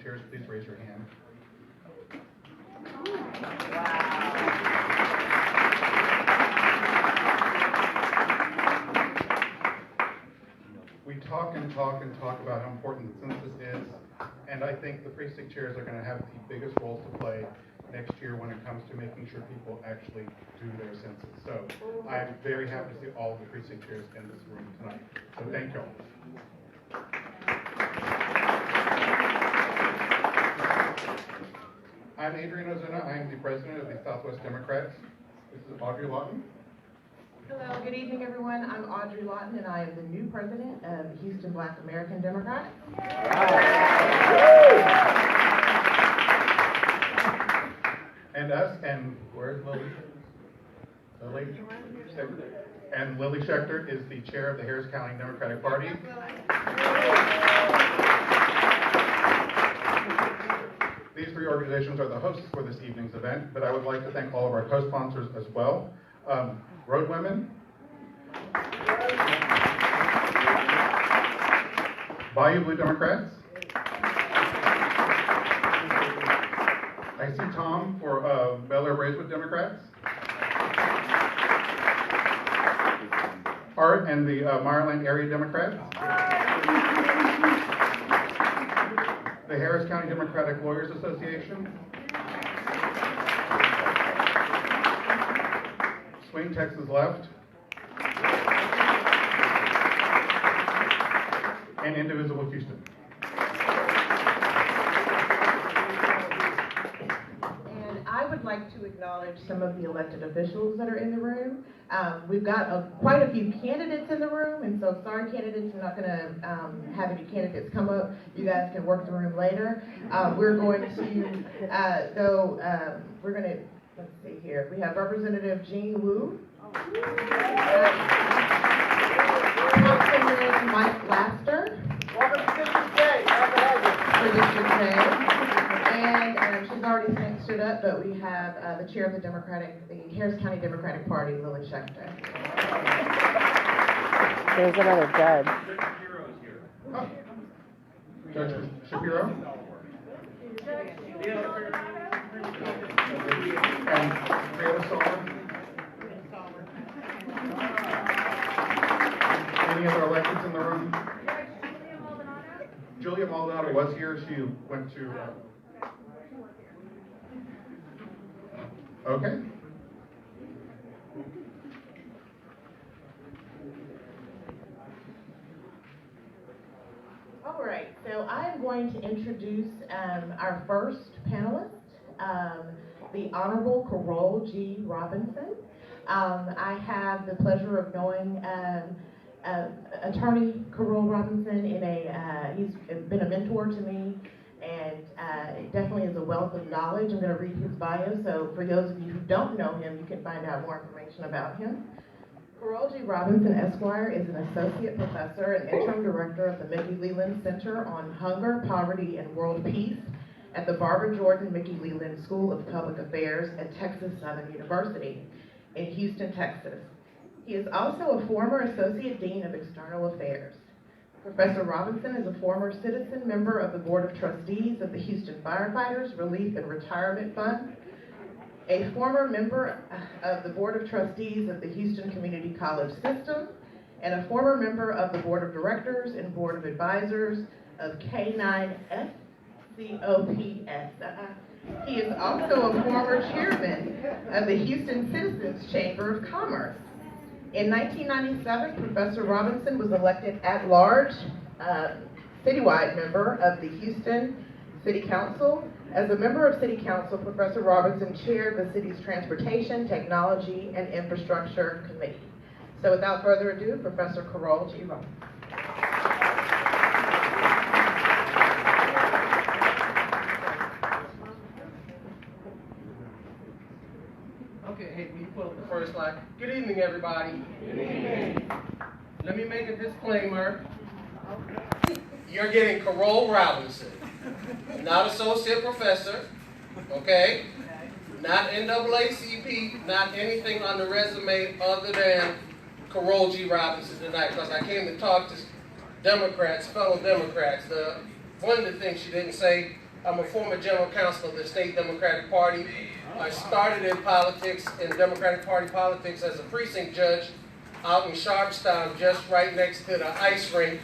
chairs, please raise your hand. We talk and talk and talk about how important the census is, and I think the precinct chairs are going to have the biggest roles to play next year when it comes to making sure people actually do their census. So I'm very happy to see all of the precinct chairs in this room tonight. So thank you all. I'm Adrian Ozuna. I am the president of the Southwest Democrats. This is Audrie Lawton. Hello, good evening, everyone. I'm Audrie Lawton, and I am the new president of the Houston Black American Democrats. And where's Lily? Lily? And Lily Schechter is the chair of the Harris County Democratic Party. These three organizations are the hosts for this evening's event, but I would like to thank all of our co-sponsors as well. Road Women, Bayou Blue Democrats, I see Tom for Bel Air Braeswood Democrats, Art and the Meyerland Area Democrats, the Harris County Democratic Lawyers Association, Swing Texas Left, and Indivisible Houston. And I would like to acknowledge some of the elected officials that are in the room. We've got quite a few candidates in the room, and so sorry candidates, I'm not going to have any candidates come up. You guys can work the room later. We're going to we're going to, let's see here. We have Representative Jean Wu. Councilman Mike Laster. Welcome to District J. For District J. And she's already stood up, but we have the chair of the Harris County Democratic Party, Lily Schechter. There's another judge. Oh. Judge Shapiro. And Priya Solomon. Any other electeds in the room? Julia Maldonado was here. She went to. Okay. All right, so I am going to introduce our first panelist, the Honorable Carroll G. Robinson. I have the pleasure of knowing Attorney Carroll Robinson he's been a mentor to me, and definitely is a wealth of knowledge. I'm going to read his bio, so for those of you who don't know him, you can find out more information about him. Carroll G. Robinson, Esquire, is an associate professor and interim director of the Mickey Leland Center on Hunger, Poverty, and World Peace at the Barbara Jordan Mickey Leland School of Public Affairs at Texas Southern University in Houston, Texas. He is also a former Associate Dean of External Affairs. Professor Robinson is a former citizen member of the Board of Trustees of the Houston Firefighters Relief and Retirement Fund, a former member of the Board of Trustees of the Houston Community College System, and a former member of the Board of Directors and Board of Advisors of K9SCOPS. He is also a former chairman of the Houston Citizens Chamber of Commerce. In 1997, Professor Robinson was elected at-large citywide member of the Houston City Council. As a member of City Council, Professor Robinson chaired the city's Transportation, Technology, and Infrastructure Committee. So without further ado, Professor Carroll G. Robinson. Okay, hey, will you pull up the first slide? Good evening, everybody. Good evening. Let me make a disclaimer. You're getting Carroll Robinson, not associate professor, okay? Not NAACP, not anything on the resume other than Carroll G. Robinson tonight, because I came to talk to Democrats, fellow Democrats. One of the things she didn't say, I'm a former general counsel of the state Democratic Party. I started in politics, in Democratic Party politics, as a precinct judge out in Sharpstown, just right next to the ice rink.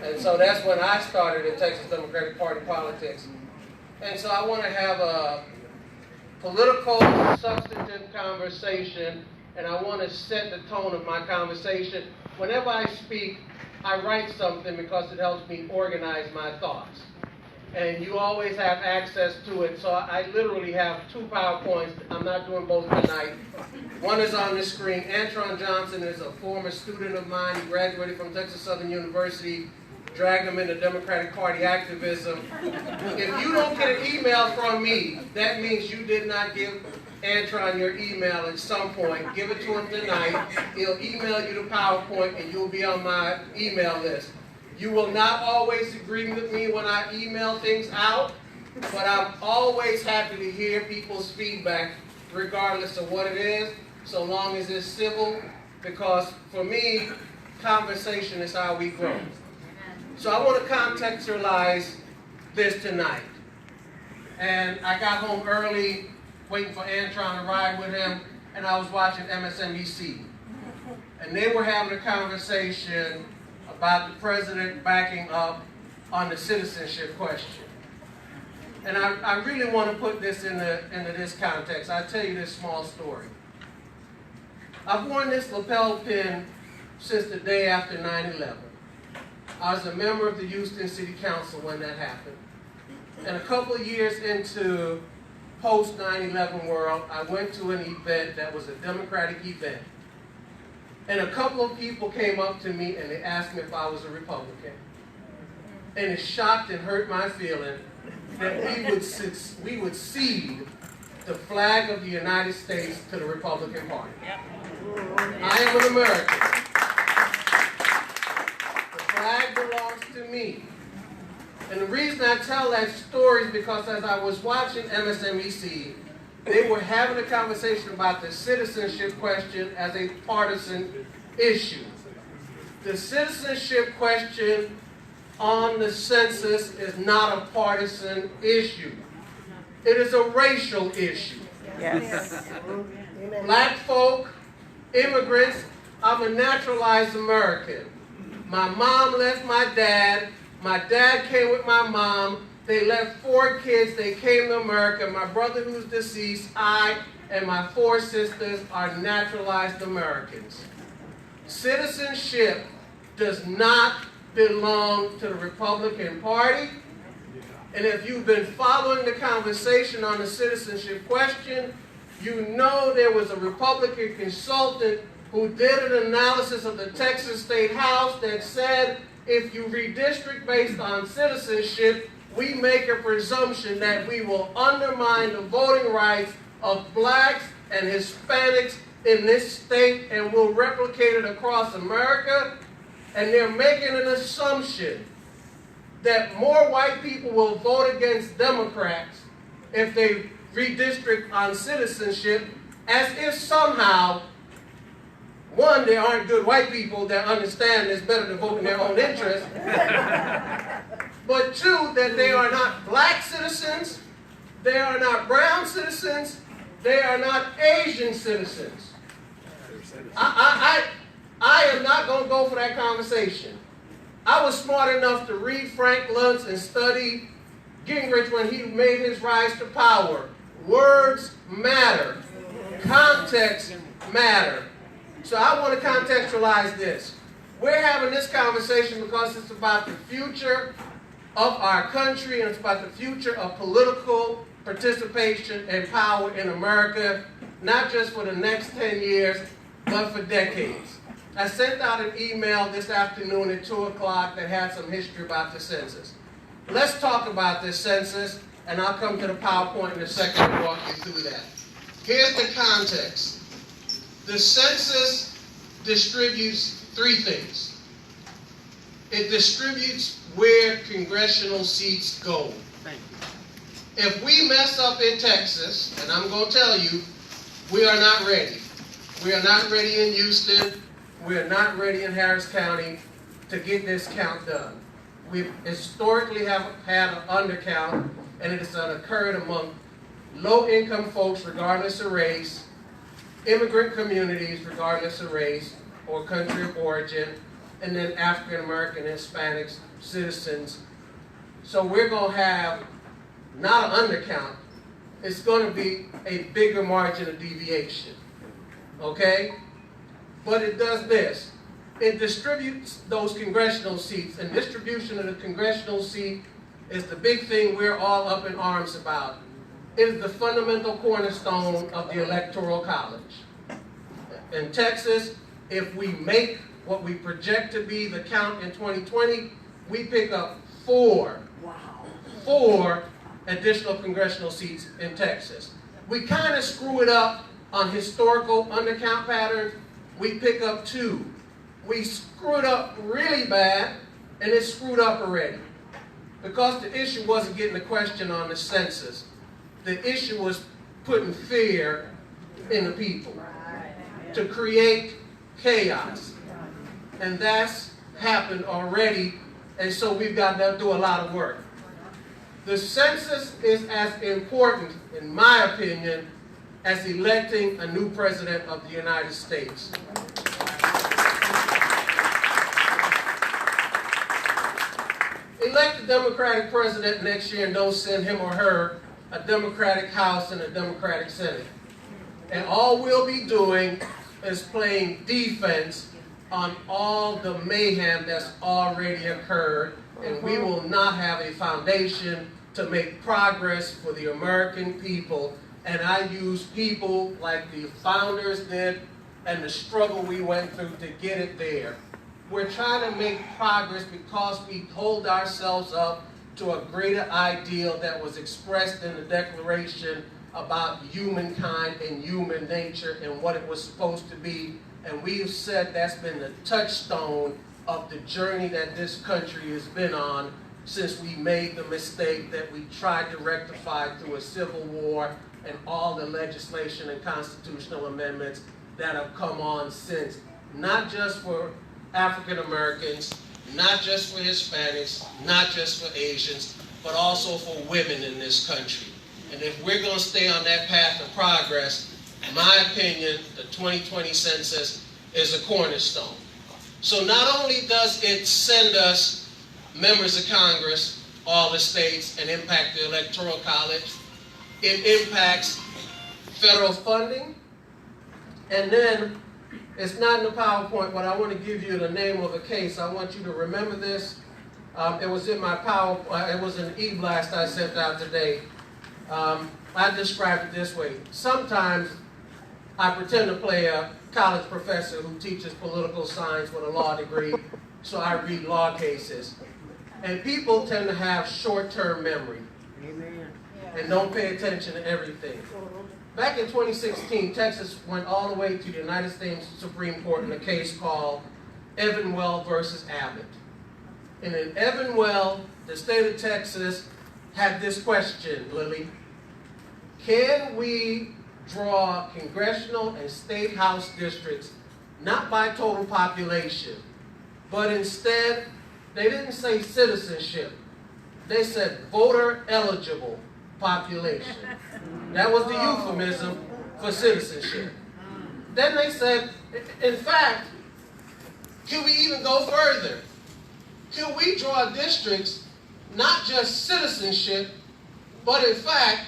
And so that's when I started in Texas Democratic Party politics. And so I want to have a political, substantive conversation, and I want to set the tone of my conversation. Whenever I speak, I write something because it helps me organize my thoughts. And you always have access to it, so I literally have 2 PowerPoints. I'm not doing both tonight. One is on the screen. Antron Johnson is a former student of mine. He graduated from Texas Southern University, dragged him into Democratic Party activism. If you don't get an email from me, that means you did not give Antron your email at some point. Give it to him tonight. He'll email you the PowerPoint, and you'll be on my email list. You will not always agree with me when I email things out, but I'm always happy to hear people's feedback, regardless of what it is, so long as it's civil, because for me, conversation is how we grow. So I want to contextualize this tonight. And I got home early, waiting for Antron to ride with him, and I was watching MSNBC. And they were having a conversation about the president backing up on the citizenship question. And I really want to put this into this context. I'll tell you this small story. I've worn this lapel pin since the day after 9/11. I was a member of the Houston City Council when that happened. And a couple of years into post 9/11 world, I went to an event that was a Democratic event. And a couple of people came up to me and they asked me if I was a Republican. And it shocked and hurt my feeling that we would cede the flag of the United States to the Republican Party. I am an American. The flag belongs to me. And the reason I tell that story is because as I was watching MSNBC, they were having a conversation about the citizenship question as a partisan issue. The citizenship question on the census is not a partisan issue. It is a racial issue. Yes. Black folk, immigrants, I'm a naturalized American. My mom left my dad came with my mom. They left 4 kids, they came to America. My brother who's deceased, I, and my 4 sisters are naturalized Americans. Citizenship does not belong to the Republican Party. And if you've been following the conversation on the citizenship question, you know there was a Republican consultant who did an analysis of the Texas State House that said if you redistrict based on citizenship, we make a presumption that we will undermine the voting rights of blacks and Hispanics in this state and will replicate it across America. And they're making an assumption that more white people will vote against Democrats if they redistrict on citizenship, as if somehow, one, there aren't good white people that understand it's better to vote in their own interest, but 2, that they are not black citizens, they are not brown citizens, they are not Asian citizens. I am not going to go for that conversation. I was smart enough to read Frank Luntz and study Gingrich when he made his rise to power. Words matter. Context matter. So I want to contextualize this. We're having this conversation because it's about the future of our country and it's about the future of political participation and power in America, not just for the next 10 years, but for decades. I sent out an email this afternoon at 2 o'clock that had some history about the census. Let's talk about this census, and I'll come to the PowerPoint in a second and walk you through that. Here's the context. The census distributes 3 things. It distributes where congressional seats go. If we mess up in Texas, and I'm going to tell you, we are not ready. We are not ready in Houston. We are not ready in Harris County to get this count done. We historically have had an undercount, and it has occurred among low-income folks regardless of race, immigrant communities regardless of race or country of origin, and then African American, Hispanics, citizens. So we're going to have not an undercount, it's going to be a bigger margin of deviation, okay? But it does this. It distributes those congressional seats, and distribution of the congressional seat is the big thing we're all up in arms about. It is the fundamental cornerstone of the Electoral College. In Texas, if we make what we project to be the count in 2020, we pick up four additional congressional seats in Texas. We kind of screw it up on historical undercount patterns. We pick up 2. We screw it up really bad, and it's screwed up already. Because the issue wasn't getting the question on the census. The issue was putting fear in the people to create chaos. And that's happened already, and so we've got to do a lot of work. The census is as important, in my opinion, as electing a new president of the United States. Elect a Democratic president next year and don't send him or her a Democratic House and a Democratic Senate. And all we'll be doing is playing defense on all the mayhem that's already occurred, and we will not have a foundation to make progress for the American people. And I use people like the founders did and the struggle we went through to get it there. We're trying to make progress because we hold ourselves up to a greater ideal that was expressed in the Declaration about humankind and human nature and what it was supposed to be. And we've said that's been the touchstone of the journey that this country has been on since we made the mistake that we tried to rectify through a civil war and all the legislation and constitutional amendments that have come on since. Not just for African Americans, not just for Hispanics, not just for Asians, but also for women in this country. And if we're going to stay on that path of progress, in my opinion, the 2020 census is a cornerstone. So not only does it send us members of Congress, all the states, and impact the Electoral College, it impacts federal funding, and then it's not in the PowerPoint, but I want to give you the name of a case. I want you to remember this. It was in my it was an e-blast I sent out today. I described it this way. Sometimes I pretend to play a college professor who teaches political science with a law degree, so I read law cases. And people tend to have short-term memory. Amen. And don't pay attention to everything. Back in 2016, Texas went all the way to the United States Supreme Court in a case called Evanwell versus Abbott. And in Evanwell, the state of Texas had this question, Lily. Can we draw congressional and state house districts not by total population, but instead, they didn't say citizenship. They said voter eligible population. That was the euphemism for citizenship. Then they said, in fact, can we even go further? Can we draw districts not just citizenship, but in fact,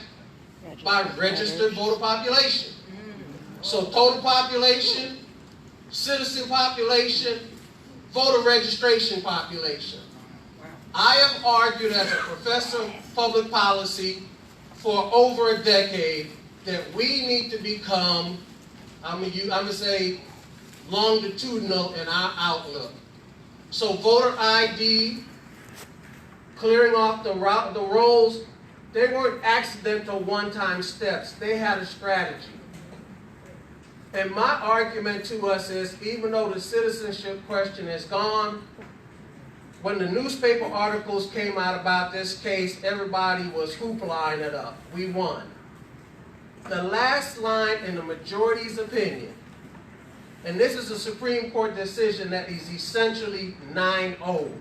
by registered voter population? So total population, citizen population, voter registration population. I have argued as a professor of public policy for over a decade that we need to become, I'm going to say, longitudinal in our outlook. So voter ID, clearing off the rolls, they weren't accidental one-time steps. They had a strategy. And my argument to us is, even though the citizenship question is gone, when the newspaper articles came out about this case, everybody was hoopla-ing it up. We won. The last line in the majority's opinion, and this is a Supreme Court decision that is essentially 9-0.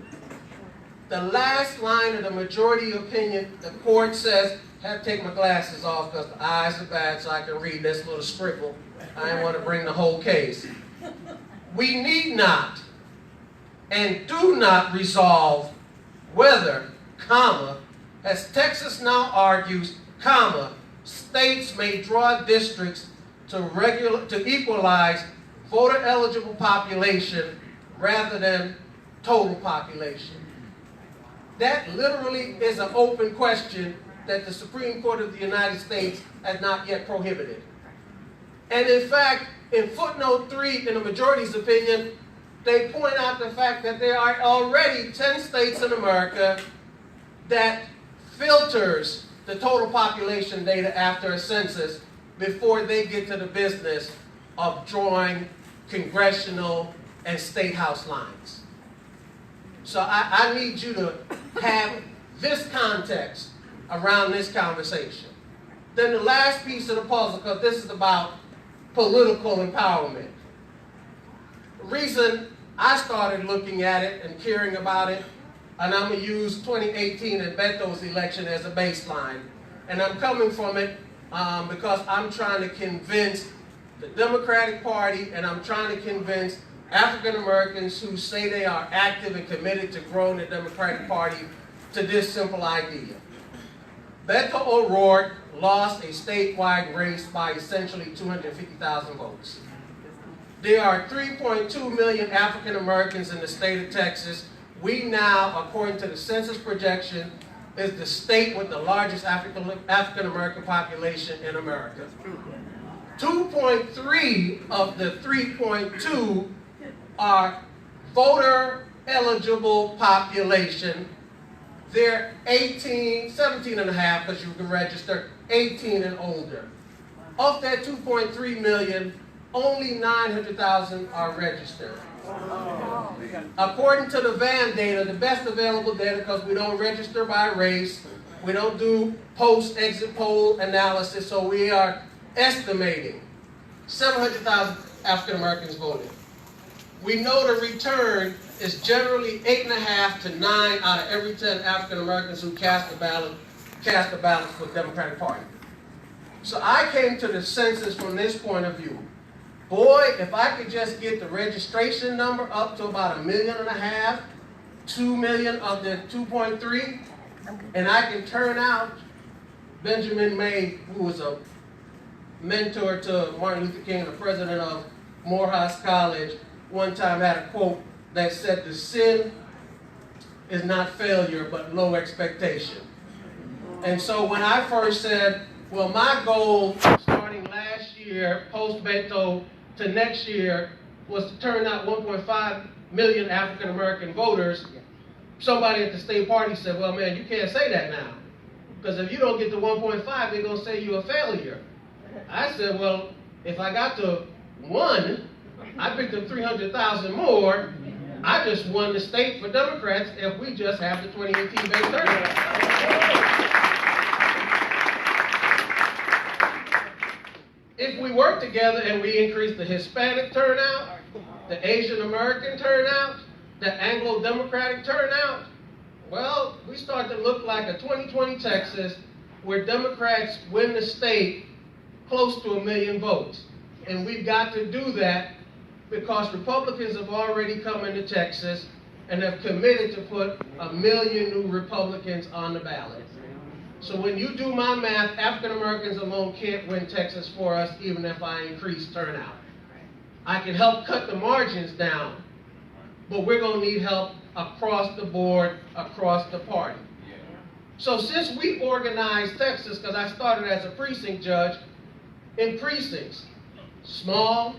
The last line of the majority opinion, the court says, I have to take my glasses off because the eyes are bad so I can read this little scribble. I didn't want to bring the whole case. We need not and do not resolve whether, comma, as Texas now argues, comma, states may draw districts to equalize voter-eligible population rather than total population. That literally is an open question that the Supreme Court of the United States has not yet prohibited. And in fact, in footnote 3 in the majority's opinion, they point out the fact that there are already 10 states in America that filters the total population data after a census before they get to the business of drawing congressional and state house lines. So I need you to have this context around this conversation. Then the last piece of the puzzle, because this is about political empowerment. The reason I started looking at it and caring about it, and I'm going to use 2018 and Beto's election as a baseline. And I'm coming from it because I'm trying to convince the Democratic Party, and I'm trying to convince African Americans who say they are active and committed to growing the Democratic Party to this simple idea. Beto O'Rourke lost a statewide race by essentially 250,000 votes. There are 3.2 million African Americans in the state of Texas. We now, according to the census projection, is the state with the largest African American population in America. 2.3 of the 3.2 are voter eligible population. They're 17 and a half because you can register 18 and older. Of that 2.3 million, only 900,000 are registered. According to the VAN data, the best available data, because we don't register by race, we don't do post-exit poll analysis, so we are estimating 700,000 African Americans voted. We know the return is generally 8.5 to 9 out of every 10 African Americans who cast a ballot for the Democratic Party. So I came to the census from this point of view. Boy, if I could just get the registration number up to about 1.5 million, 2 million of the 2.3, and I can turn out Benjamin May, who was a mentor to Martin Luther King, the president of Morehouse College, one time had a quote that said, "The sin is not failure, but low expectation." And so when I first said, well, my goal starting last year, post-Beto, to next year was to turn out 1.5 million African American voters, somebody at the state party said, well, man, you can't say that now. Because if you don't get to 1.5, they're going to say you're a failure. I said, well, if I got to 1, I picked up 300,000 more. I just won the state for Democrats if we just have the 2018 base turnout. If we work together and we increase the Hispanic turnout, the Asian American turnout, the Anglo-Democratic turnout, well, we start to look like a 2020 Texas where Democrats win the state close to 1 million votes. And we've got to do that because Republicans have already come into Texas and have committed to put 1 million new Republicans on the ballot. So when you do my math, African Americans alone can't win Texas for us even if I increase turnout. I can help cut the margins down, but we're going to need help across the board, across the party. So since we organized Texas, because I started as a precinct judge, in precincts, small,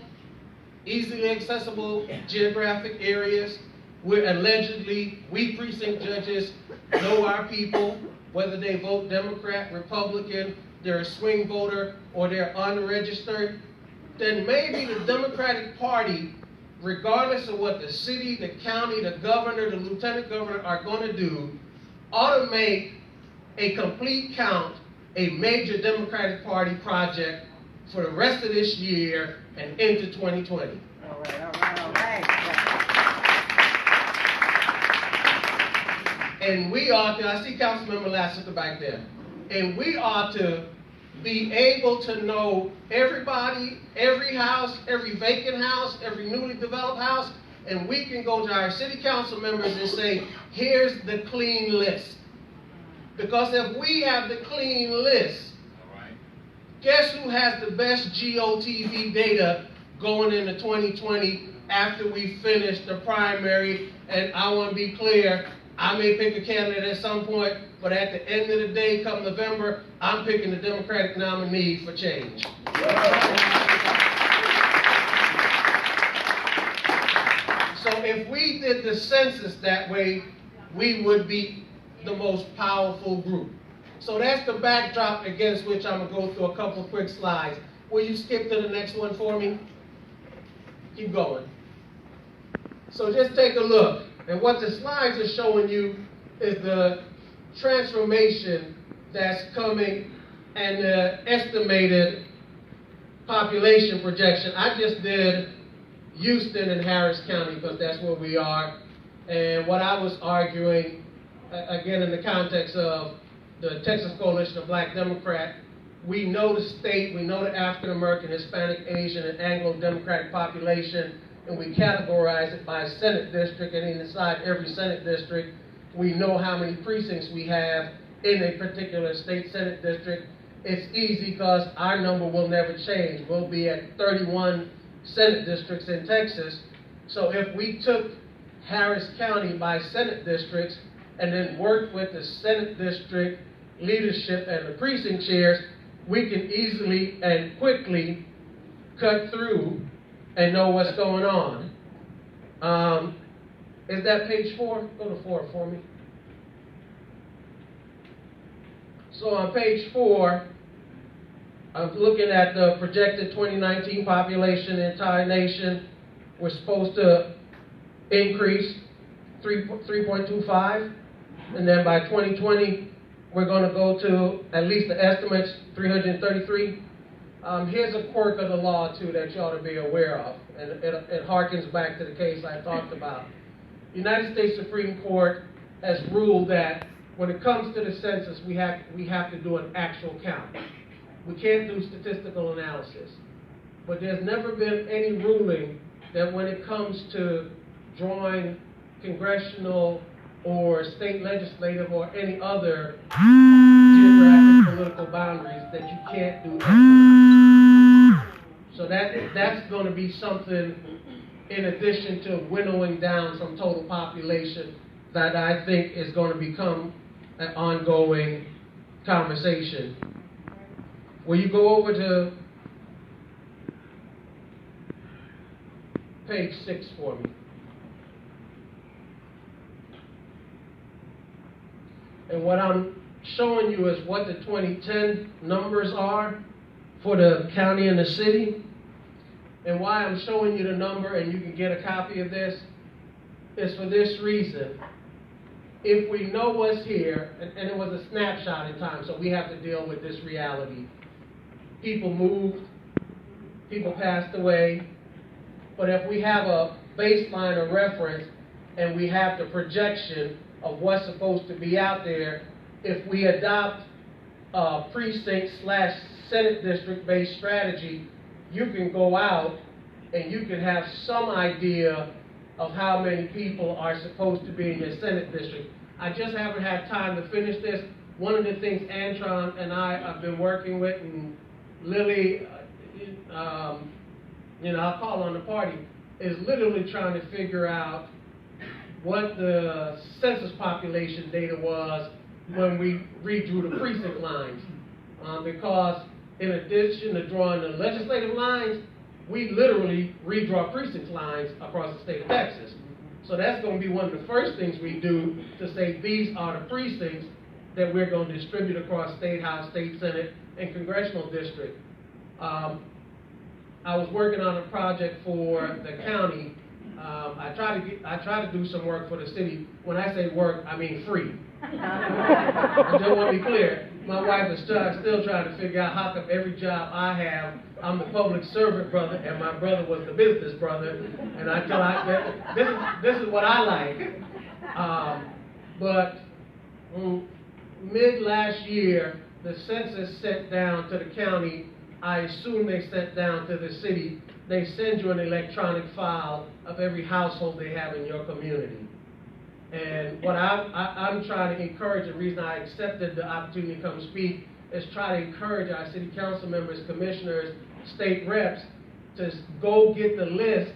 easily accessible geographic areas where allegedly we precinct judges know our people, whether they vote Democrat, Republican, they're a swing voter, or they're unregistered, then maybe the Democratic Party, regardless of what the city, the county, the governor, the lieutenant governor are going to do, ought to make a complete count a major Democratic Party project for the rest of this year and into 2020. All right. And we ought to, I see Councilmember Lassiter back there, and we ought to be able to know everybody, every house, every vacant house, every newly developed house, and we can go to our city council members and say, here's the clean list. Because if we have the clean list, guess who has the best GOTV data going into 2020 after we finish the primary? And I want to be clear, I may pick a candidate at some point, but at the end of the day, come November, I'm picking the Democratic nominee for change. So if we did the census that way, we would be the most powerful group. So that's the backdrop against which I'm going to go through a couple of quick slides. Will you skip to the next one for me? Keep going. So just take a look. And what the slides are showing you is the transformation that's coming and the estimated population projection. I just did Houston and Harris County because that's where we are. And what I was arguing, again in the context of the Texas Coalition of Black Democrats, we know the state, we know the African American, Hispanic, Asian, and Anglo-Democratic population, and we categorize it by Senate district, and inside every Senate district, we know how many precincts we have in a particular state Senate district. It's easy because our number will never change. We'll be at 31 Senate districts in Texas. So if we took Harris County by Senate districts and then worked with the Senate district leadership and the precinct chairs, we can easily and quickly cut through and know what's going on. Is that page 4? Go to 4 for me. So on page 4, I'm looking at the projected 2019 population in the entire nation. We're supposed to increase 3.25, and then by 2020, we're going to go to, at least the estimates, 333. Here's a quirk of the law, too, that you ought to be aware of, and it harkens back to the case I talked about. The United States Supreme Court has ruled that when it comes to the census, we have to do an actual count. We can't do statistical analysis. But there's never been any ruling that when it comes to drawing congressional or state legislative or any other geographic political boundaries that you can't do estimates. So that's going to be something in addition to winnowing down from total population that I think is going to become an ongoing conversation. Will you go over to page 6 for me? And what I'm showing you is what the 2010 numbers are for the county and the city. And why I'm showing you the number, and you can get a copy of this, is for this reason. If we know what's here, and it was a snapshot in time, so we have to deal with this reality. People moved, people passed away, but if we have a baseline or reference, and we have the projection of what's supposed to be out there, if we adopt a precinct/Senate district-based strategy, you can go out and you can have some idea of how many people are supposed to be in your Senate district. I just haven't had time to finish this. One of the things Antron and I have been working with, and Lily, I'll call on the party, is literally trying to figure out what the census population data was when we redrew the precinct lines. Because in addition to drawing the legislative lines, we literally redraw precinct lines across the state of Texas. So that's going to be one of the first things we do, to say these are the precincts that we're going to distribute across State House, State Senate, and Congressional District. I was working on a project for the county. I try to do some work for the city. When I say work, I mean free. I just want to be clear. My wife is still trying to figure out how come every job I have, I'm the public servant brother, and my brother was the business brother. And I tell her, this is what I like. But Mid last year, the census sent down to the county, I assume they sent down to the city, they send you an electronic file of every household they have in your community. And what I'm trying to encourage, the reason I accepted the opportunity to come speak, is try to encourage our city council members, commissioners, state reps to go get the list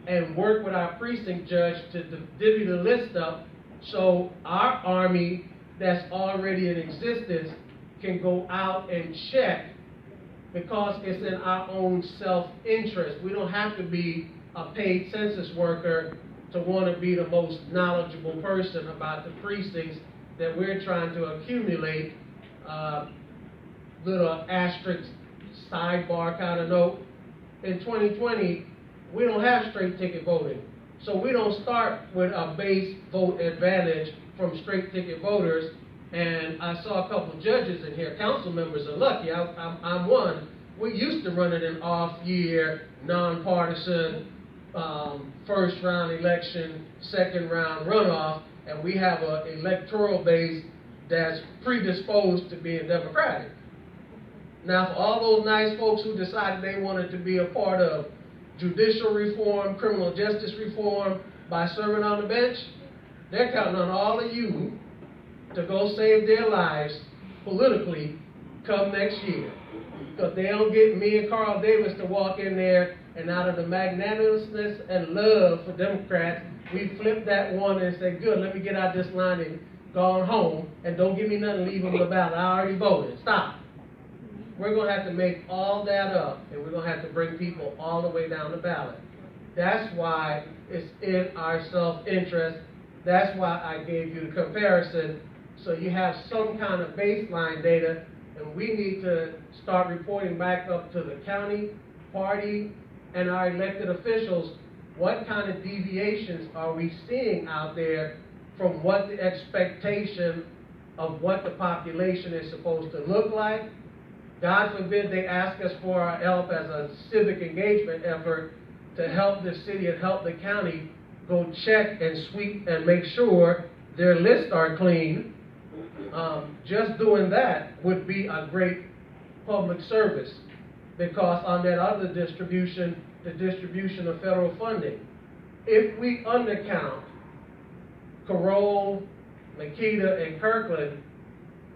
and work with our precinct judge to divvy the list up so our army that's already in existence can go out and check, because it's in our own self-interest. We don't have to be a paid census worker to want to be the most knowledgeable person about the precincts that we're trying to accumulate. Little asterisk sidebar kind of note. In 2020, we don't have straight ticket voting. So we don't start with a base vote advantage from straight ticket voters. And I saw a couple of judges in here, council members are lucky, I'm one. We used to run it an off-year, nonpartisan, first round election, second round runoff, and we have an electoral base that's predisposed to being Democratic. Now, for all those nice folks who decided they wanted to be a part of judicial reform, criminal justice reform by serving on the bench, they're counting on all of you to go save their lives politically come next year. Because they don't get me and Carl Davis to walk in there and out of the magnanimousness and love for Democrats, we flip that one and say, good, let me get out this line and go on home, and don't give me nothing, leave them the ballot. I already voted. Stop. We're going to have to make all that up, and we're going to have to bring people all the way down the ballot. That's why it's in our self-interest. That's why I gave you the comparison, so you have some kind of baseline data, and we need to start reporting back up to the county, party, and our elected officials. What kind of deviations are we seeing out there from what the expectation of what the population is supposed to look like? God forbid they ask us for our help as a civic engagement effort to help the city and help the county go check and sweep and make sure their lists are clean. Just doing that would be a great public service, because on that other distribution, the distribution of federal funding, if we undercount Carroll, Makita, and Kirkland,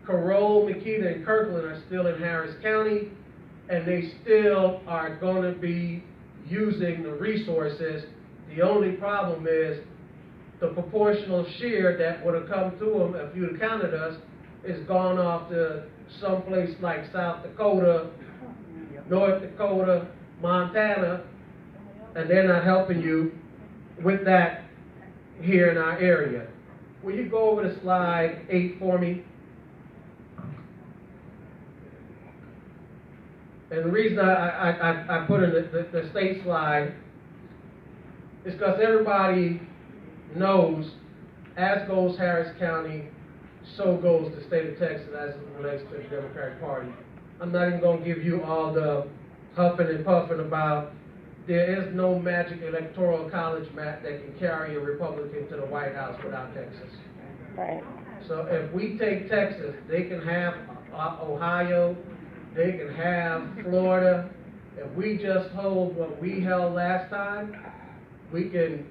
Carroll, Makita, and Kirkland are still in Harris County, and they still are going to be using the resources. The only problem is the proportional share that would have come to them if you'd have counted us is gone off to someplace like South Dakota, North Dakota, Montana, and they're not helping you with that here in our area. Will you go over to slide 8 for me? And the reason I put in the state slide is because everybody knows, as goes Harris County, so goes the state of Texas as it relates to the Democratic Party. I'm not even going to give you all the huffing and puffing about there is no magic electoral college map that can carry a Republican to the White House without Texas. Right. So if we take Texas, they can have Ohio, they can have Florida. If we just hold what we held last time, we can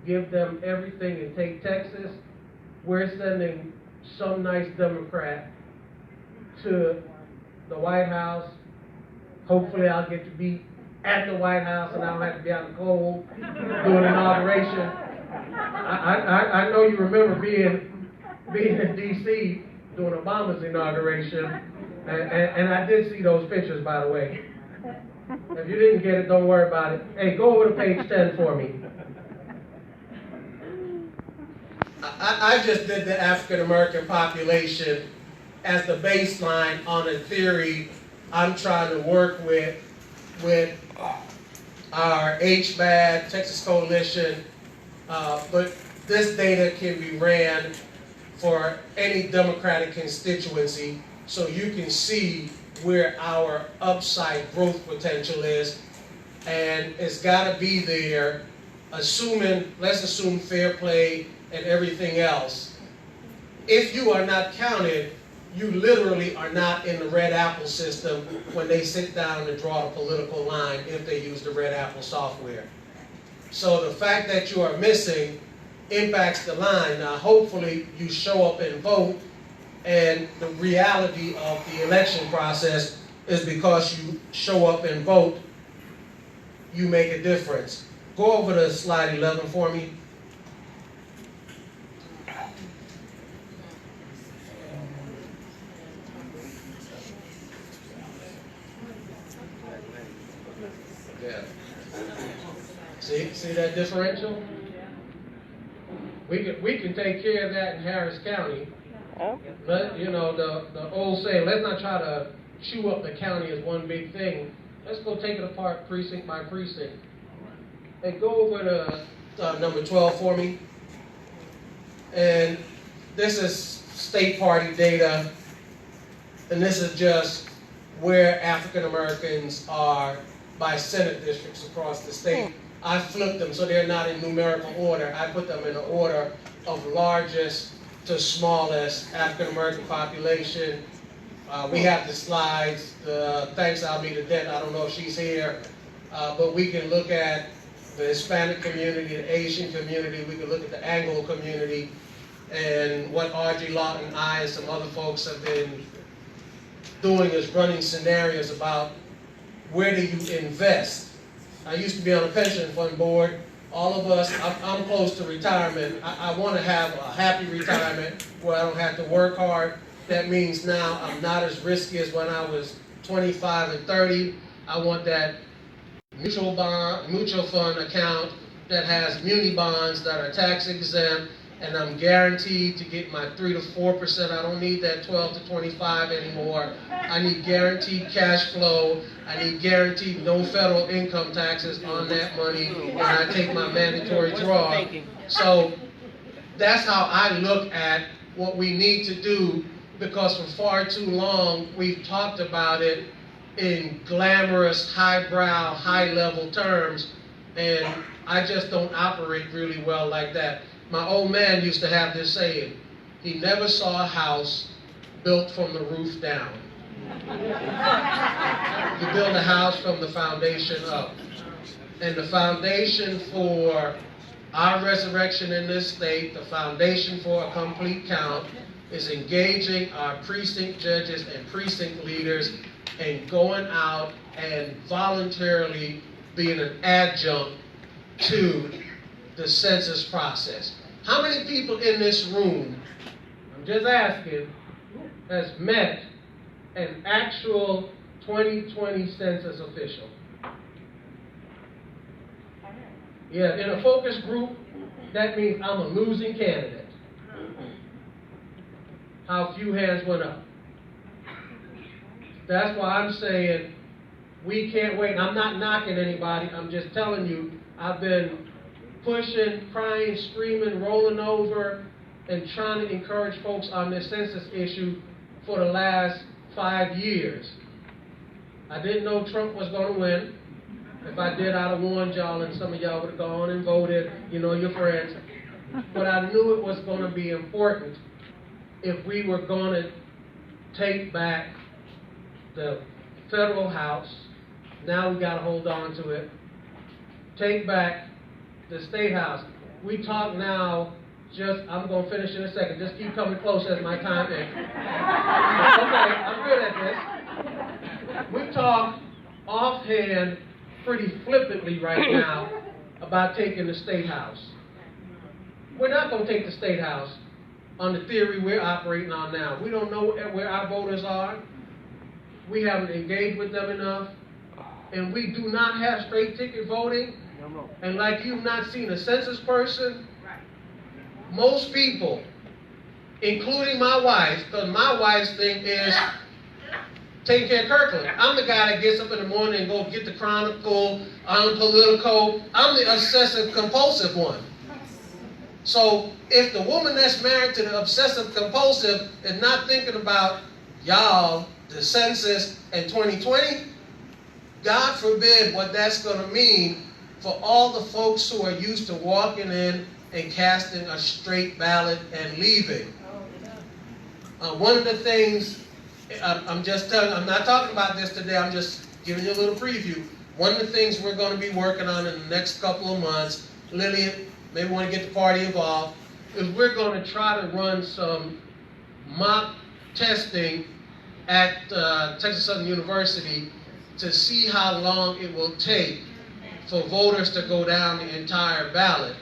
give them everything and take Texas. We're sending some nice Democrat to the White House. Hopefully I'll get to be at the White House and I don't have to be out in the cold doing inauguration. I know you remember being in D.C. doing Obama's inauguration, and I did see those pictures, by the way. If you didn't get it, don't worry about it. Hey, go over to page 10 for me. I just did the African American population as the baseline on a theory I'm trying to work with our HBAD, Texas Coalition, but this data can be ran for any Democratic constituency so you can see where our upside growth potential is, and it's got to be there, let's assume fair play and everything else. if you are not counted, you literally are not in the red apple system when they sit down and draw the political line if they use the red apple software. So the fact that you are missing impacts the line. Now hopefully you show up and vote, and the reality of the election process is because you show up and vote, you make a difference. Go over to slide 11 for me. Yeah. See that differential? We can take care of that in Harris County. But, you know, the old saying, let's not try to chew up the county as one big thing. Let's go take it apart precinct by precinct. And go over to number 12 for me. And this is state party data. And this is just where African Americans are by Senate districts across the state. I flipped them so they're not in numerical order. I put them in the order of largest to smallest African American population. We have the slides. Thanks, I'll be the debt. I don't know if she's here. But we can look at the Hispanic community, the Asian community. We can look at the Anglo community. And what Audrie, Lawton, I, and some other folks have been doing is running scenarios about where do you invest. I used to be on a pension fund board. All of us, I'm close to retirement. I want to have a happy retirement where I don't have to work hard. That means now I'm not as risky as when I was 25 and 30. I want that mutual fund account that has muni bonds that are tax exempt, and I'm guaranteed to get my 3 to 4%. I don't need that 12 to 25 anymore. I need guaranteed cash flow. I need guaranteed no federal income taxes on that money when I take my mandatory draw. So that's how I look at what we need to do, because for far too long we've talked about it in glamorous, highbrow, high-level terms, and I just don't operate really well like that. My old man used to have this saying, he never saw a house built from the roof down. You build a house from the foundation up. And the foundation for our resurrection in this state, the foundation for a complete count, is engaging our precinct judges and precinct leaders and going out and voluntarily being an adjunct to the census process. How many people in this room, I'm just asking, has met an actual 2020 census official? Yeah, in a focus group, that means I'm a losing candidate. How few hands went up. That's why I'm saying we can't wait. I'm not knocking anybody. I'm just telling you, I've been pushing, crying, screaming, rolling over, and trying to encourage folks on this census issue for the last 5 years. I didn't know Trump was going to win. If I did, I'd have warned y'all, and some of y'all would have gone and voted, you know, your friends. But I knew it was going to be important if we were going to take back the federal House. Now we got to hold on to it. Take back the State House. We talk now, I'm going to finish in a second. Just keep coming close as my time ends. Okay, I'm good at this. We talk offhand pretty flippantly right now about taking the State House. We're not going to take the State House on the theory we're operating on now. We don't know where our voters are. We haven't engaged with them enough. And we do not have straight ticket voting. And like you've not seen a census person, most people, including my wife, because my wife's thing is taking care of Kirkland. I'm the guy that gets up in the morning and go get the Chronicle, on Politico. I'm the obsessive compulsive one. So if the woman that's married to the obsessive compulsive is not thinking about y'all, the census, and 2020, God forbid what that's going to mean for all the folks who are used to walking in and casting a straight ballot and leaving. One of the things, I'm not talking about this today, I'm just giving you a little preview. One of the things we're going to be working on in the next couple of months, Lillian, maybe want to get the party involved, is we're going to try to run some mock testing at Texas Southern University to see how long it will take for voters to go down the entire ballot.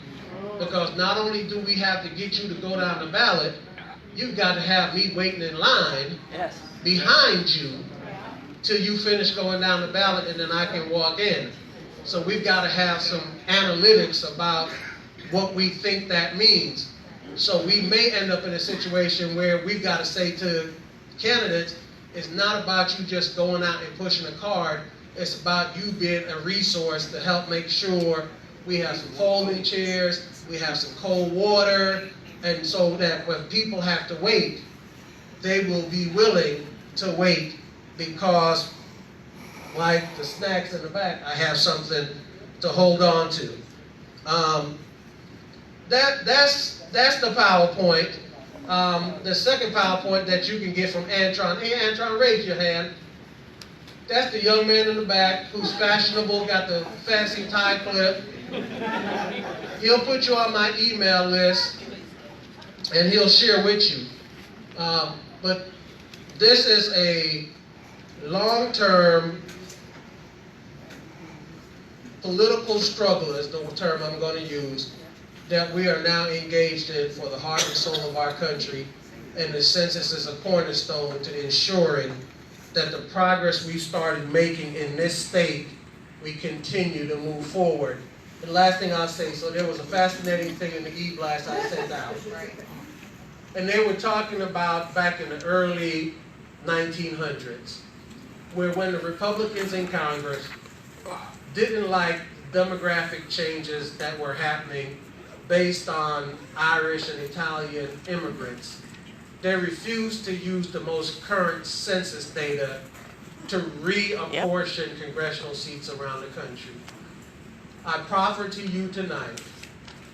Because not only do we have to get you to go down the ballot, you've got to have me waiting in line behind you till you finish going down the ballot, and then I can walk in. So we've got to have some analytics about what we think that means. So we may end up in a situation where we've got to say to candidates, it's not about you just going out and pushing a card. It's about you being a resource to help make sure we have some folding chairs, we have some cold water, and so that when people have to wait, they will be willing to wait because, like the snacks in the back, I have something to hold on to. That's the PowerPoint. The second PowerPoint that you can get from Antron. Hey, Antron, raise your hand. That's the young man in the back who's fashionable, got the fancy tie clip. He'll put you on my email list, and he'll share with you. But this is a long-term political struggle, is the term I'm going to use, that we are now engaged in for the heart and soul of our country, and the census is a cornerstone to ensuring that the progress we started making in this state, we continue to move forward. The last thing I'll say, so there was a fascinating thing in the e-blast I sent out. And they were talking about back in the early 1900s, where when the Republicans in Congress didn't like demographic changes that were happening based on Irish and Italian immigrants, they refused to use the most current census data to reapportion congressional seats around the country. I proffer to you tonight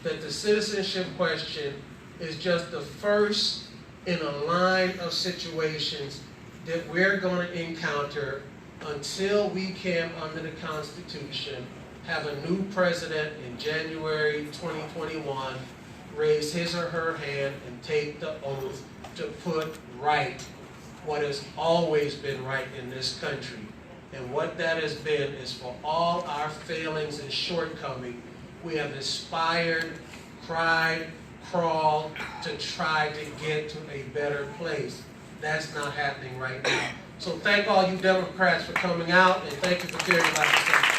that the citizenship question is just the first in a line of situations that we're going to encounter until we can, under the Constitution, have a new president in January 2021 raise his or her hand and take the oath to put right what has always been right in this country. And what that has been is, for all our failings and shortcomings, we have aspired, cried, crawled to try to get to a better place. That's not happening right now. So thank all you Democrats for coming out, and thank you for caring about the census.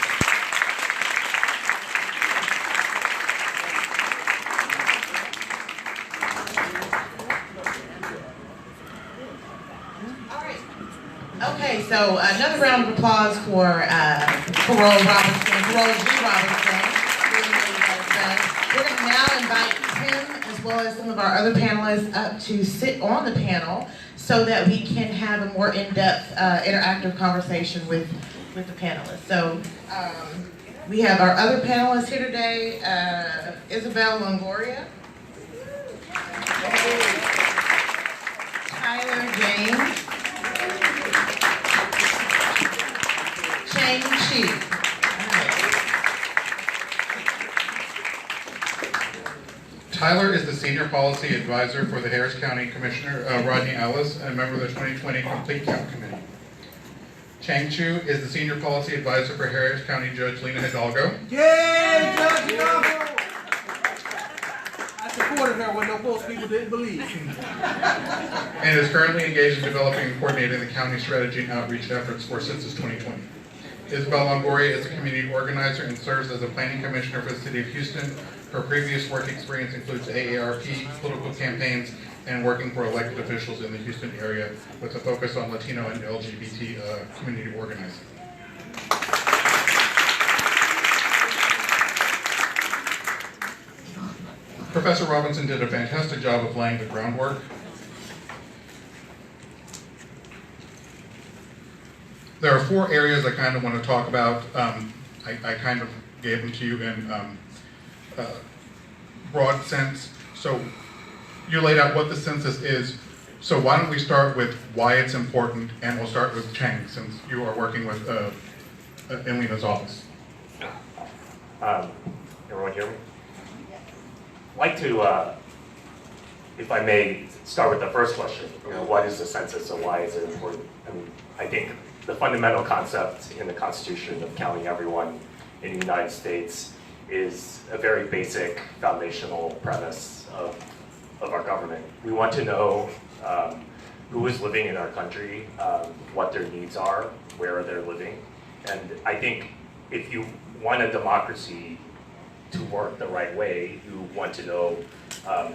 Okay, so another round of applause for Carroll G. Robinson. We're going to now invite him, as well as some of our other panelists, up to sit on the panel so that we can have a more in-depth, interactive conversation with the panelists. So we have our other panelists here today, Isabel Longoria, Tyler James, Chang Chiu. Tyler is the Senior Policy Advisor for the Harris County Commissioner, Rodney Ellis, and a member of the 2020 Complete Count Committee. Chang Chiu is the Senior Policy Advisor for Harris County Judge Lena Hidalgo. Yay, Judge Hidalgo! I supported her when most people didn't believe. And is currently engaged in developing and coordinating the county strategy and outreach efforts for Census 2020. Isabel Longoria is a community organizer and serves as a planning commissioner for the city of Houston. Her previous work experience includes AARP, political campaigns, and working for elected officials in the Houston area with a focus on Latino and LGBT community organizing. Professor Robinson did a fantastic job of laying the groundwork. There are 4 areas I kind of want to talk about. I kind of gave them to you in broad sense. So you laid out what the census is. So why don't we start with why it's important, and we'll start with Chang, since you are working with in Lena's office. Everyone hear me? I'd like to, if I may, start with the first question. What is the census and why is it important? I mean, I think the fundamental concept in the Constitution of counting everyone in the United States is a very basic foundational premise of our government. We want to know who is living in our country, what their needs are, where they're living. And I think if you want a democracy to work the right way, you want to know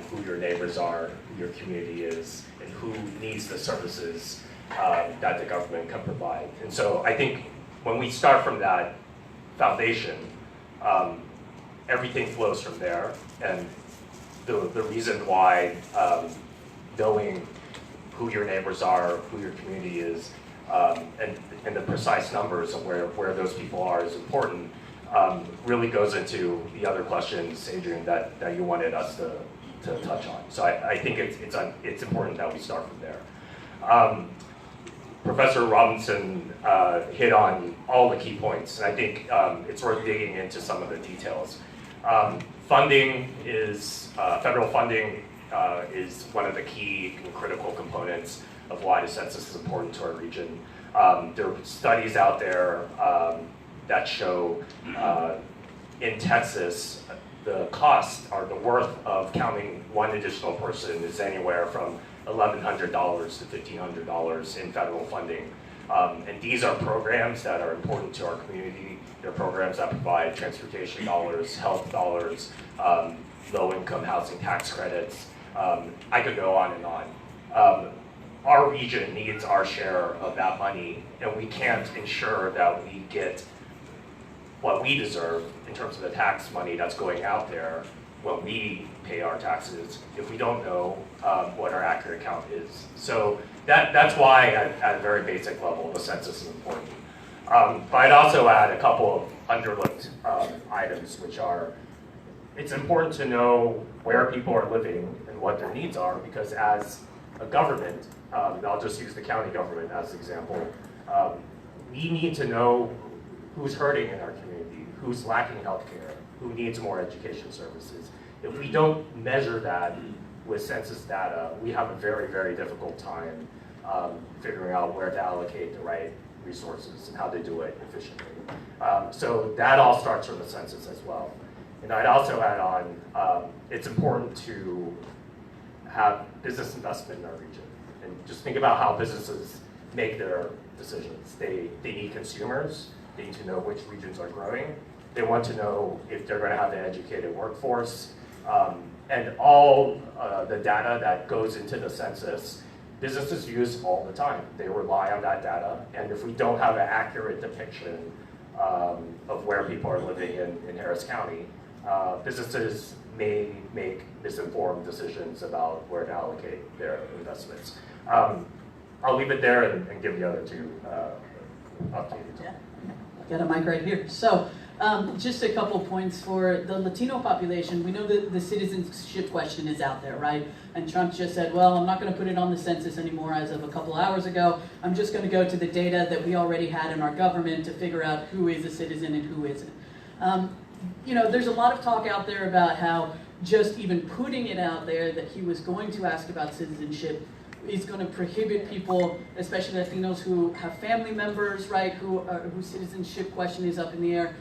who your neighbors are, who your community is, and who needs the services that the government can provide. And so I think when we start from that foundation, everything flows from there. And the reason why knowing who your neighbors are, who your community is, and the precise numbers of where those people are is important, really goes into the other questions, Adrian, that you wanted us to touch on. So I think it's important that we start from there. Professor Robinson hit on all the key points, and I think it's worth digging into some of the details. Funding is, federal funding is one of the key and critical components of why the census is important to our region. There are studies out there that show in Texas, the cost or the worth of counting one additional person is anywhere from $1,100 to $1,500 in federal funding. And these are programs that are important to our community. They're programs that provide transportation dollars, health dollars, low-income housing tax credits. I could go on and on. Our region needs our share of that money, and we can't ensure that we get what we deserve in terms of the tax money that's going out there when we pay our taxes if we don't know what our accurate count is. So that's why at a very basic level the census is important. But I'd also add a couple of underlooked items, which are, it's important to know where people are living and what their needs are, because as a government, and I'll just use the county government as an example, we need to know who's hurting in our community, who's lacking healthcare, who needs more education services. If we don't measure that with census data, we have a very, very difficult time figuring out where to allocate the right resources and how to do it efficiently. So that all starts from the census as well. And I'd also add on, it's important to have business investment in our region. And just think about how businesses make their decisions. They need consumers. They need to know which regions are growing. They want to know if they're going to have an educated workforce. And all the data that goes into the census, businesses use all the time. They rely on that data. And if we don't have an accurate depiction of where people are living in Harris County, businesses may make misinformed decisions about where to allocate their investments. I'll leave it there and give the other two updated. Yeah. Got a mic right here. So just a couple points for the Latino population. We know that the citizenship question is out there, right? And Trump just said, well, I'm not going to put it on the census anymore as of a couple hours ago. I'm just going to go to the data that we already had in our government to figure out who is a citizen and who isn't. You know, there's a lot of talk out there about how just even putting it out there that he was going to ask about citizenship is going to prohibit people, especially Latinos who have family members, right, whose citizenship question is up in the air,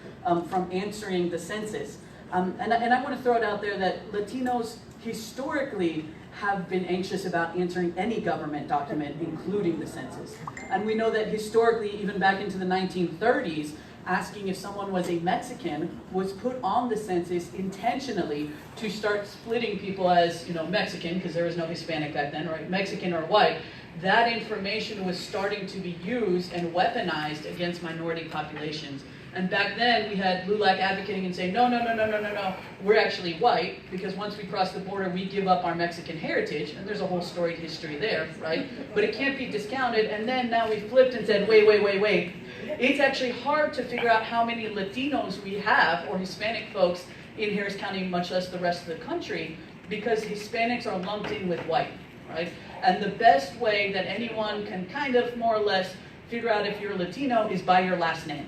from answering the census. And I want to throw it out there that Latinos historically have been anxious about answering any government document, including the census. And we know that historically, even back into the 1930s, asking if someone was a Mexican was put on the census intentionally to start splitting people as, you know, Mexican, because there was no Hispanic back then, right? Mexican or white. That information was starting to be used and weaponized against minority populations. And back then, we had LULAC advocating and saying, no, we're actually white, because once we cross the border, we give up our Mexican heritage, and there's a whole storied history there, right? But it can't be discounted, and then now we flipped and said, wait. It's actually hard to figure out how many Latinos we have, or Hispanic folks, in Harris County, much less the rest of the country, because Hispanics are lumped in with white, right? And the best way that anyone can kind of more or less figure out if you're Latino is by your last name.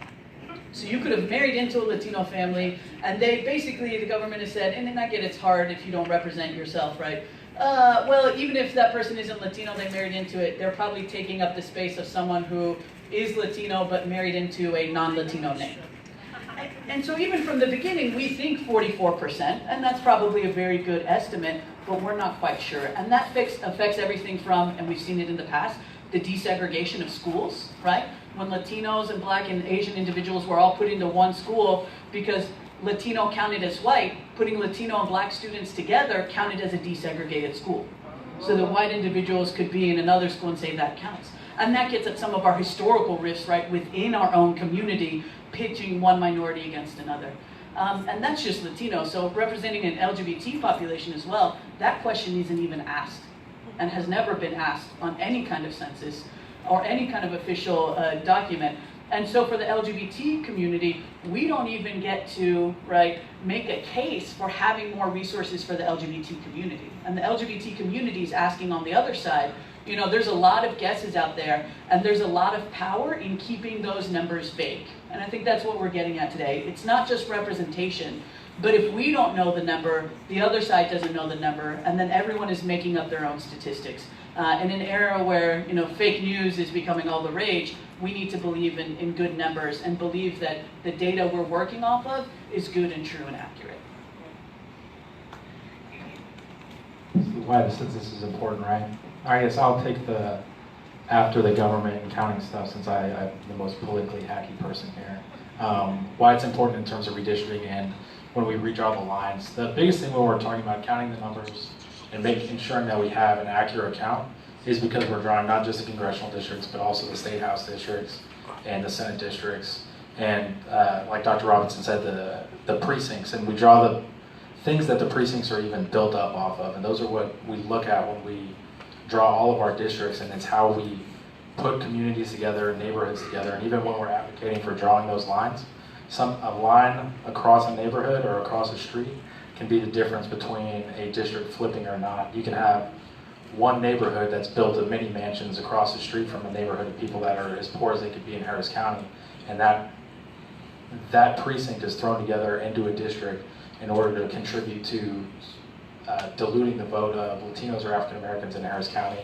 So you could have married into a Latino family, and they basically, the government has said, and then I get it's hard if you don't represent yourself, right? Well, even if that person isn't Latino, they married into it, they're probably taking up the space of someone who is Latino but married into a non-Latino name. And so even from the beginning, we think 44%, and that's probably a very good estimate, but we're not quite sure. And that affects everything from, and we've seen it in the past, the desegregation of schools, right? When Latinos and Black and Asian individuals were all put into one school because Latino counted as white, putting Latino and Black students together counted as a desegregated school. So that white individuals could be in another school and say that counts. And that gets at some of our historical rifts, right, within our own community, pitching one minority against another. And that's just Latino. So representing an LGBT population as well, that question isn't even asked and has never been asked on any kind of census or any kind of official document. And so for the LGBT community, we don't even get to, right, make a case for having more resources for the LGBT community. And the LGBT community is asking on the other side, you know, there's a lot of guesses out there, and there's a lot of power in keeping those numbers vague. And I think that's what we're getting at today. It's not just representation, but if we don't know the number, the other side doesn't know the number, and then everyone is making up their own statistics. In an era where, you know, fake news is becoming all the rage, we need to believe in good numbers and believe that the data we're working off of is good and true and accurate. Why the census is important, right? I guess I'll take the after the government and counting stuff, since I'm the most politically hacky person here. Why it's important in terms of redistricting and when we redraw the lines. The biggest thing when we're talking about counting the numbers and ensuring that we have an accurate count is because we're drawing not just the congressional districts, but also the state house districts and the Senate districts. And like Dr. Robinson said, the precincts, and we draw the things that the precincts are even built up off of. And those are what we look at when we draw all of our districts, and it's how we put communities together, neighborhoods together. And even when we're advocating for drawing those lines, a line across a neighborhood or across a street can be the difference between a district flipping or not. You can have one neighborhood that's built of mini mansions across the street from a neighborhood of people that are as poor as they could be in Harris County, and that precinct is thrown together into a district in order to contribute to diluting the vote of Latinos or African Americans in Harris County.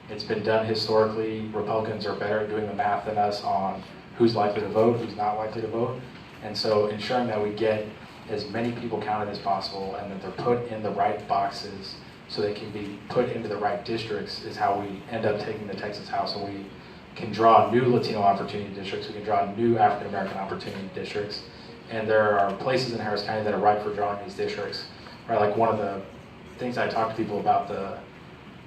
It's been done historically. Republicans are better at doing the math than us on who's likely to vote, who's not likely to vote. And so ensuring that we get as many people counted as possible and that they're put in the right boxes so they can be put into the right districts is how we end up taking the Texas House, and we can draw new Latino opportunity districts, we can draw new African American opportunity districts. And there are places in Harris County that are ripe for drawing these districts. Right, like one of the things I talk to people about, the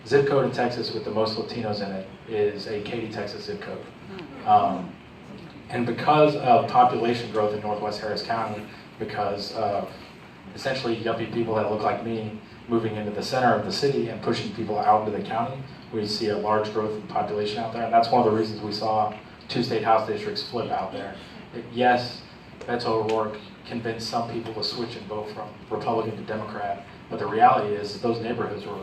zip code in Texas with the most Latinos in it is a Katy, Texas zip code. And because of population growth in Northwest Harris County, because of essentially yuppie people that look like me moving into the center of the city and pushing people out into the county, we see a large growth in population out there. And that's one of the reasons we saw 2 state house districts flip out there. Yes, Beto O'Rourke convinced some people to switch and vote from Republican to Democrat, but the reality is that those neighborhoods were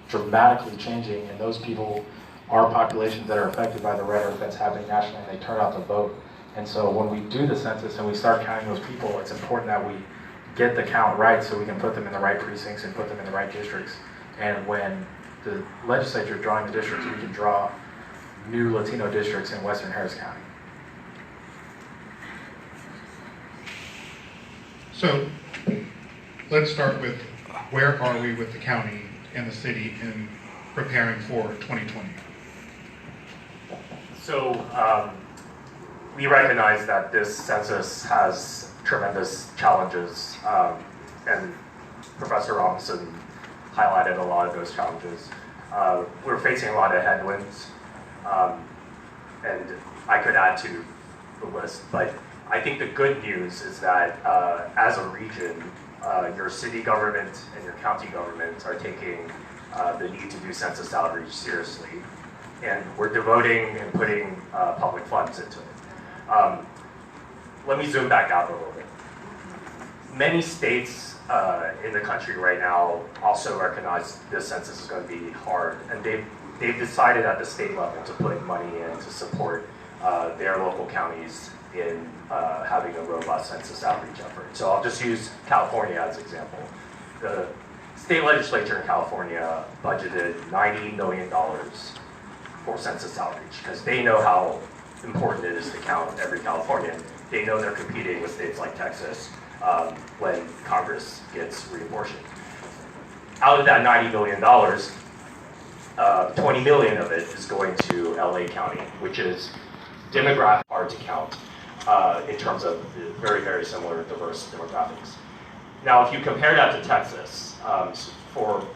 dramatically changing, and those people are populations that are affected by the rhetoric that's happening nationally, and they turn out to vote. And so when we do the census and we start counting those people, it's important that we get the count right so we can put them in the right precincts and put them in the right districts. And when the legislature is drawing the districts, we can draw new Latino districts in Western Harris County. So let's start with where are we with the county and the city in preparing for 2020? So we recognize that this census has tremendous challenges, and Professor Robinson highlighted a lot of those challenges. We're facing a lot of headwinds, and I could add to the list, but I think the good news is that as a region, your city government and your county government are taking the need to do census outreach seriously, and we're devoting and putting public funds into it. Let me zoom back out a little bit. Many states in the country right now also recognize this census is going to be hard, and they've they've decided at the state level to put money in to support their local counties in having a robust census outreach effort. So I'll just use California as an example. The state legislature in California budgeted $90 million for census outreach because they know how important it is to count every Californian. They know they're competing with states like Texas when Congress gets reapportioned. Out of that $90 million, 20 million of it is going to LA County, which is demographic hard to count in terms of very, very similar diverse demographics. Now, if you compare that to Texas, for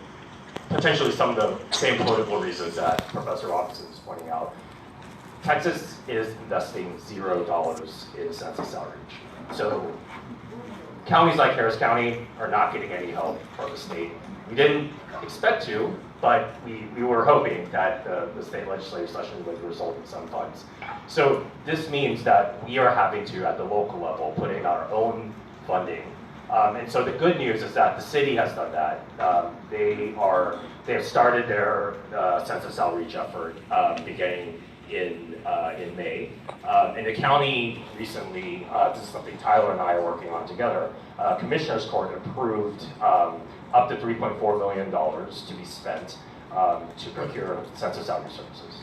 potentially some of the same political reasons that Professor Robinson is pointing out, Texas is investing $0 in census outreach. So counties like Harris County are not getting any help from the state. We didn't expect to, but we were hoping that the state legislative session would result in some funds. So this means that we are having to, at the local level, put in our own funding. And so the good news is that the city has done that. They have started their census outreach effort beginning in May. And the county recently, this is something Tyler and I are working on together, Commissioner's Court approved up to $3.4 million to be spent to procure census outreach services.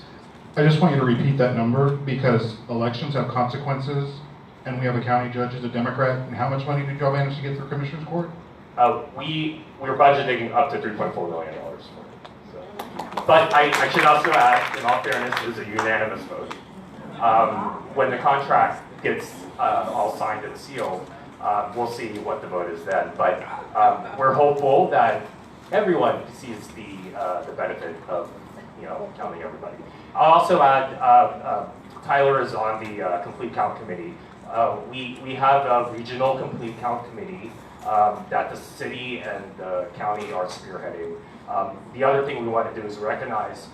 I just want you to repeat that number because elections have consequences and we have a county judge as a Democrat. And how much money did y'all manage to get through Commissioner's Court? We're budgeting up to $3.4 million for it. So. But I should also add, in all fairness, it was a unanimous vote. When the contract gets all signed and sealed, we'll see what the vote is then. But we're hopeful that everyone sees the benefit of counting everybody. I'll also add, Tyler is on the Complete Count Committee. We have a regional Complete Count Committee that the city and the county are spearheading. The other thing we want to do is recognize,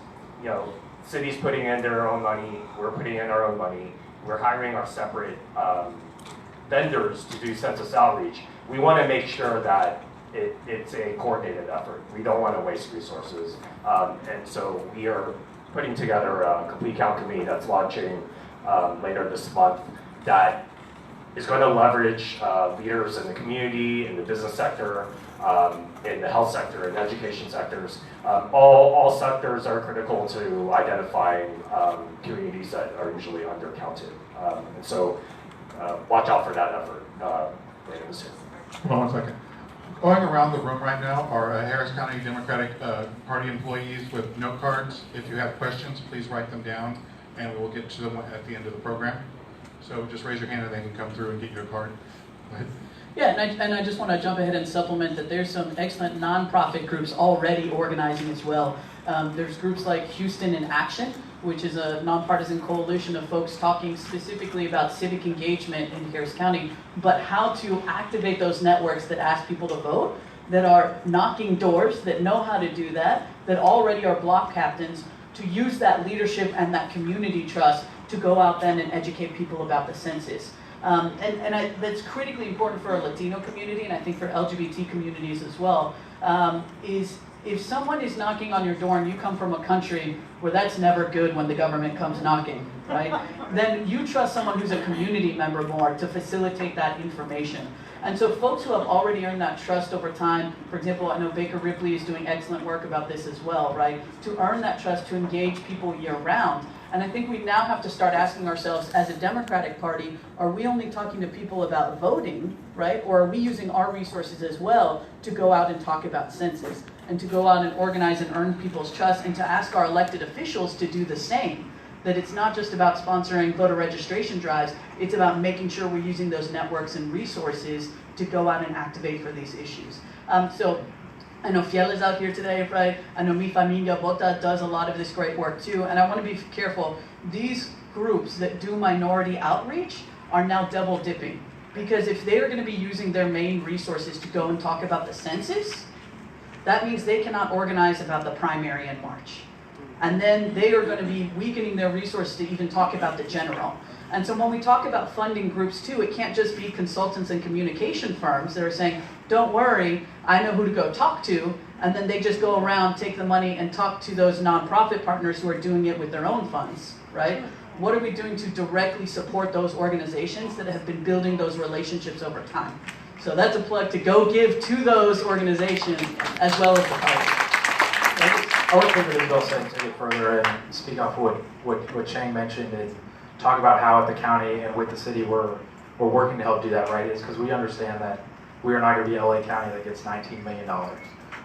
cities putting in their own money, we're putting in our own money, we're hiring our separate vendors to do census outreach. We want to make sure that it's a coordinated effort. We don't want to waste resources. And so we are putting together a Complete Count Committee that's launching later this month that is going to leverage leaders in the community, in the business sector, in the health sector, in the education sectors. All sectors are critical to identifying communities that are usually undercounted. And so watch out for that effort later this year. Hold on one second. Going around the room right now are Harris County Democratic Party employees with note cards. If you have questions, please write them down and we will get to them at the end of the program. So just raise your hand and they can come through and get your card. Go ahead. Yeah, and I just want to jump ahead and supplement that there's some excellent nonprofit groups already organizing as well. There's groups like Houston in Action, which is a nonpartisan coalition of folks talking specifically about civic engagement in Harris County, but how to activate those networks that ask people to vote, that are knocking doors, that know how to do that, that already are block captains, to use that leadership and that community trust to go out then and educate people about the census. That's critically important for our Latino community, and I think for LGBT communities as well, is if someone is knocking on your door and you come from a country where that's never good when the government comes knocking, right? Then you trust someone who's a community member more to facilitate that information. And so folks who have already earned that trust over time, for example, I know Baker Ripley is doing excellent work about this as well, right? To earn that trust, to engage people year round. And I think we now have to start asking ourselves, as a Democratic Party, are we only talking to people about voting, right? Or are we using our resources as well to go out and talk about census, and to go out and organize and earn people's trust, and to ask our elected officials to do the same? That it's not just about sponsoring voter registration drives, it's about making sure we're using those networks and resources to go out and activate for these issues. So I know Fiel is out here today, right? I know Mi Familia Vota does a lot of this great work too, and I want to be careful. These groups that do minority outreach are now double dipping, because if they're going to be using their main resources to go and talk about the census, that means they cannot organize about the primary in March. And then they are going to be weakening their resources to even talk about the general. And so when we talk about funding groups too, it can't just be consultants and communication firms that are saying, don't worry, I know who to go talk to, and then they just go around, take the money, and talk to those nonprofit partners who are doing it with their own funds, right? What are we doing to directly support those organizations that have been building those relationships over time? So that's a plug to go give to those organizations as well as the parties. I would pivot, as Bill said, take it further and speak off what Chang mentioned and talk about how at the county and with the city we're working to help do that, right? Is because we understand that we are not going to be LA County that gets $19 million.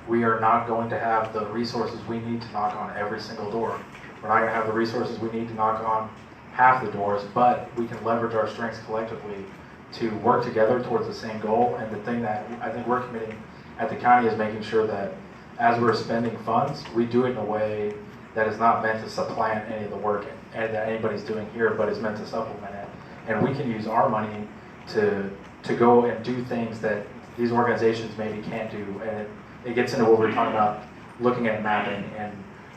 We are not going to have the resources we need to knock on every single door. We're not going to have the resources we need to knock on half the doors, but we can leverage our strengths collectively to work together towards the same goal. And the thing that I think we're committing at the county is making sure that as we're spending funds, we do it in a way that is not meant to supplant any of the work and that anybody's doing here, but is meant to supplement it. And we can use our money to go and do things that these organizations maybe can't do. And it gets into what we're talking about, looking at mapping and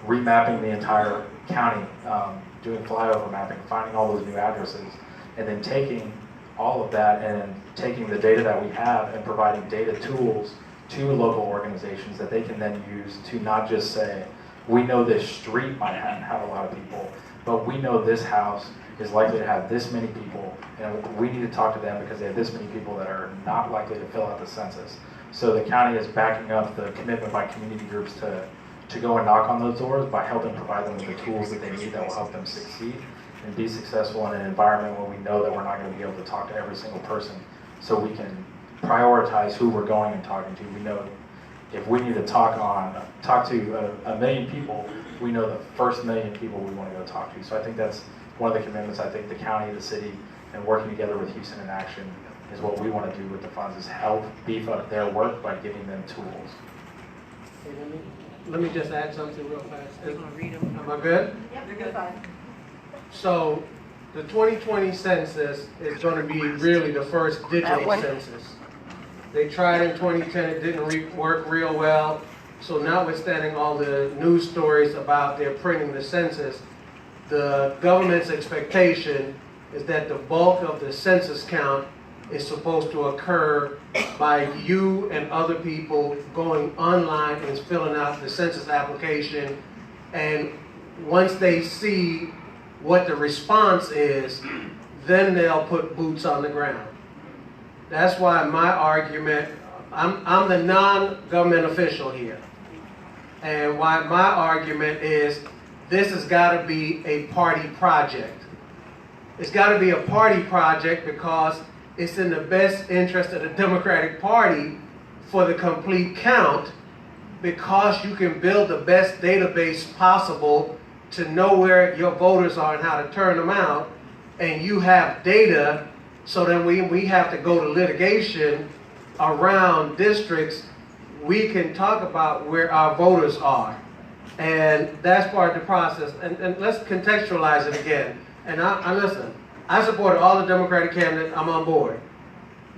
remapping the entire county, doing flyover mapping, finding all those new addresses, and then taking all of that and taking the data that we have and providing data tools to local organizations that they can then use to not just say, we know this street might have a lot of people, but we know this house is likely to have this many people, and we need to talk to them because they have this many people that are not likely to fill out the census. So the county is backing up the commitment by community groups to go and knock on those doors by helping provide them with the tools that they need that will help them succeed and be successful in an environment where we know that we're not going to be able to talk to every single person, so we can prioritize who we're going and talking to. We know if we need to talk to a million people, we know the first 1 million people we want to go talk to. So I think that's one of the commitments I think the county, the city, and working together with Houston in Action is what we want to do with the funds, is help beef up their work by giving them tools. Let me just add something real fast. Am I good? Yep, you're good. So the 2020 census is going to be really the first digital census. They tried in 2010, it didn't work real well. So notwithstanding all the news stories about their printing the census, the government's expectation is that the bulk of the census count is supposed to occur by you and other people going online and filling out the census application. And once they see what the response is, then they'll put boots on the ground. That's why my argument, I'm the non-government official here. And why my argument is this has got to be a party project. It's got to be a party project because it's in the best interest of the Democratic Party for the complete count, because you can build the best database possible to know where your voters are and how to turn them out, and you have data so that we have to go to litigation around districts, we can talk about where our voters are. And that's part of the process. And let's contextualize it again. And I listen, I supported all the Democratic candidates, I'm on board.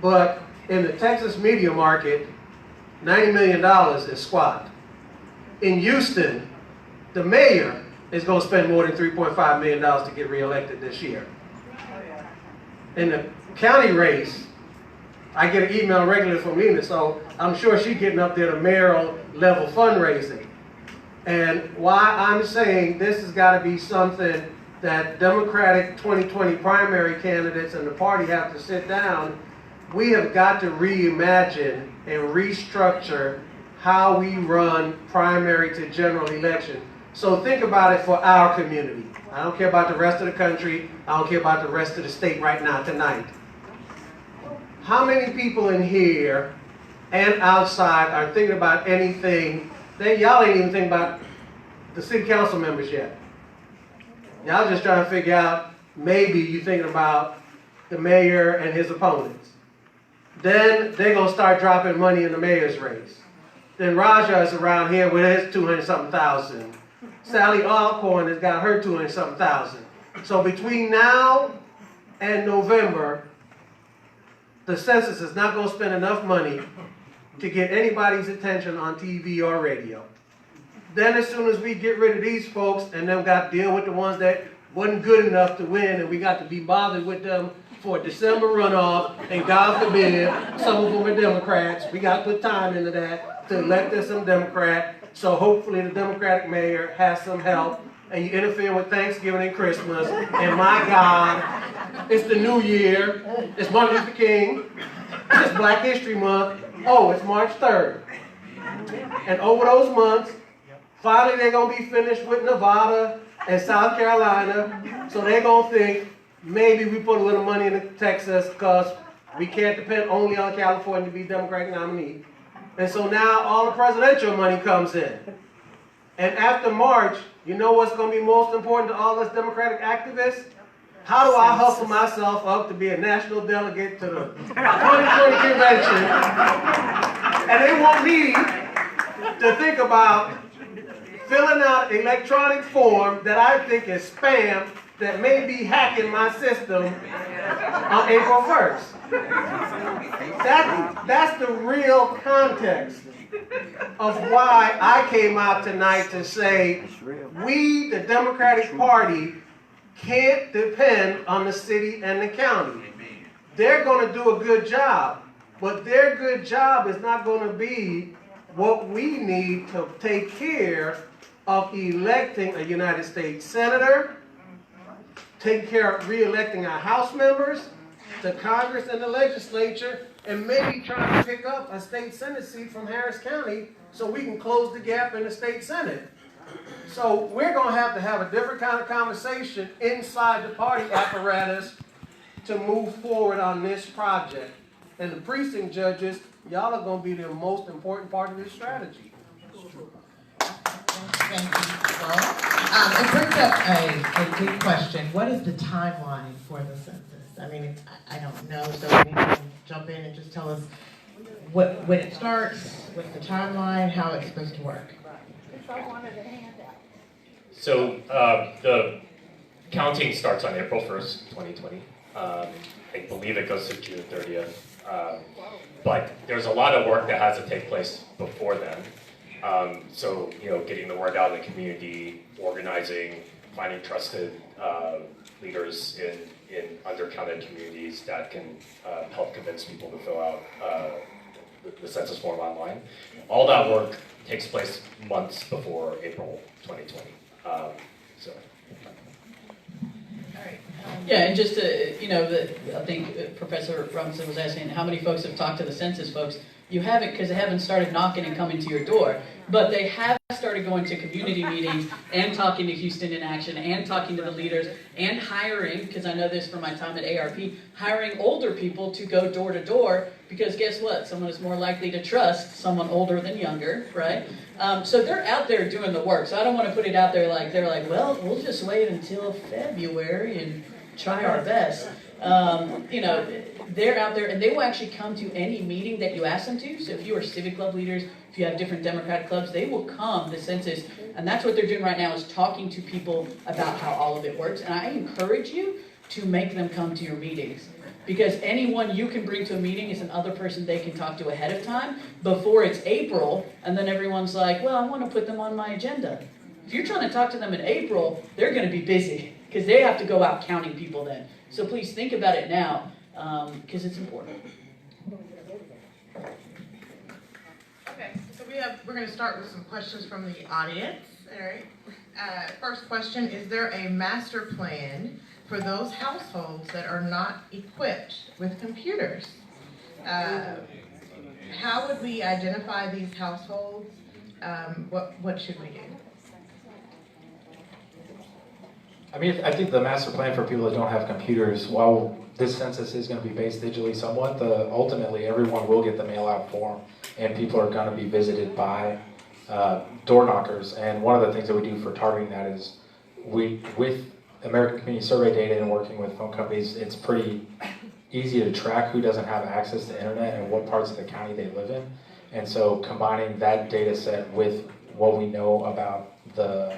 But in the Texas media market, $90 million is squat. In Houston, the mayor is going to spend more than $3.5 million to get reelected this year. In the county race, I get an email regularly from Nina, so I'm sure she's getting up there to mayoral level fundraising. And why I'm saying this has got to be something that Democratic 2020 primary candidates and the party have to sit down. We have got to reimagine and restructure how we run primary to general election. So think about it for our community. I don't care about the rest of the country. I don't care about the rest of the state right now, tonight. How many people in here and outside are thinking about anything? Y'all ain't even thinking about the city council members yet. Y'all just trying to figure out, maybe you're thinking about the mayor and his opponents. Then they're going to start dropping money in the mayor's race. Then Raja is around here with his 200-something thousand. Sally Alcorn has got her 200-something thousand. So between now and November, the census is not going to spend enough money to get anybody's attention on TV or radio. Then as soon as we get rid of these folks and then got to deal with the ones that wasn't good enough to win, and we got to be bothered with them for a December runoff, and God forbid, some of them are Democrats. We got to put time into that to elect us some Democrat. So hopefully the Democratic mayor has some help, and you interfere with Thanksgiving and Christmas, and my God, it's the new year, it's Martin Luther King, it's Black History Month, oh, it's March 3rd. And over those months, finally they're going to be finished with Nevada and South Carolina, so they're going to think, maybe we put a little money into Texas because we can't depend only on California to be Democratic nominee. And so now all the presidential money comes in. And after March, you know what's going to be most important to all us Democratic activists? How do I hustle myself up to be a national delegate to the 2020 convention? And they want me to think about filling out an electronic form that I think is spam that may be hacking my system on April 1st. That's the real context of why I came out tonight to say we, the Democratic Party, can't depend on the city and the county. They're going to do a good job, but their good job is not going to be what we need to take care of electing a United States Senator, taking care of re-electing our House members to Congress and the legislature, and maybe trying to pick up a state Senate seat from Harris County so we can close the gap in the state Senate. So we're going to have a different kind of conversation inside the party apparatus to move forward on this project. And the precinct judges, y'all are going to be the most important part of this strategy. Thank you, Carl. It brings up a good question. What is the timeline for the census? I mean, I don't know, so maybe you can jump in and just tell us when it starts, what's the timeline, how it's supposed to work. So the counting starts on April 1st, 2020. I believe it goes to June 30th. But there's a lot of work that has to take place before then. So, getting the word out in the community, organizing, finding trusted leaders in undercounted communities that can help convince people to fill out the census form online. All that work takes place months before April 2020. Yeah, and just to, I think Professor Robinson was asking how many folks have talked to the census folks. You haven't, because they haven't started knocking and coming to your door, but they have started going to community meetings and talking to Houston in Action and talking to the leaders and hiring, because I know this from my time at ARP, hiring older people to go door to door, because guess what? Someone is more likely to trust someone older than younger, right? So they're out there doing the work. So I don't want to put it out there like they're like, well, we'll just wait until February and try our best. They're out there, and they will actually come to any meeting that you ask them to. So if you are civic club leaders, if you have different Democratic clubs, they will come to census, and that's what they're doing right now, is talking to people about how all of it works. And I encourage you to make them come to your meetings, because anyone you can bring to a meeting is another person they can talk to ahead of time before it's April, and then everyone's like, well, I want to put them on my agenda. If you're trying to talk to them in April, they're going to be busy, because they have to go out counting people then. So please think about it now, because it's important. Okay, so we're going to start with some questions from the audience. All right. First question: is there a master plan for those households that are not equipped with computers? How would we identify these households? What should we do? I mean, I think the master plan for people that don't have computers, while this census is going to be based digitally somewhat, ultimately everyone will get the mail-out form, and people are going to be visited by door knockers. And one of the things that we do for targeting that is with American Community Survey data and working with phone companies, it's pretty easy to track who doesn't have access to internet and what parts of the county they live in. And so combining that data set with what we know about the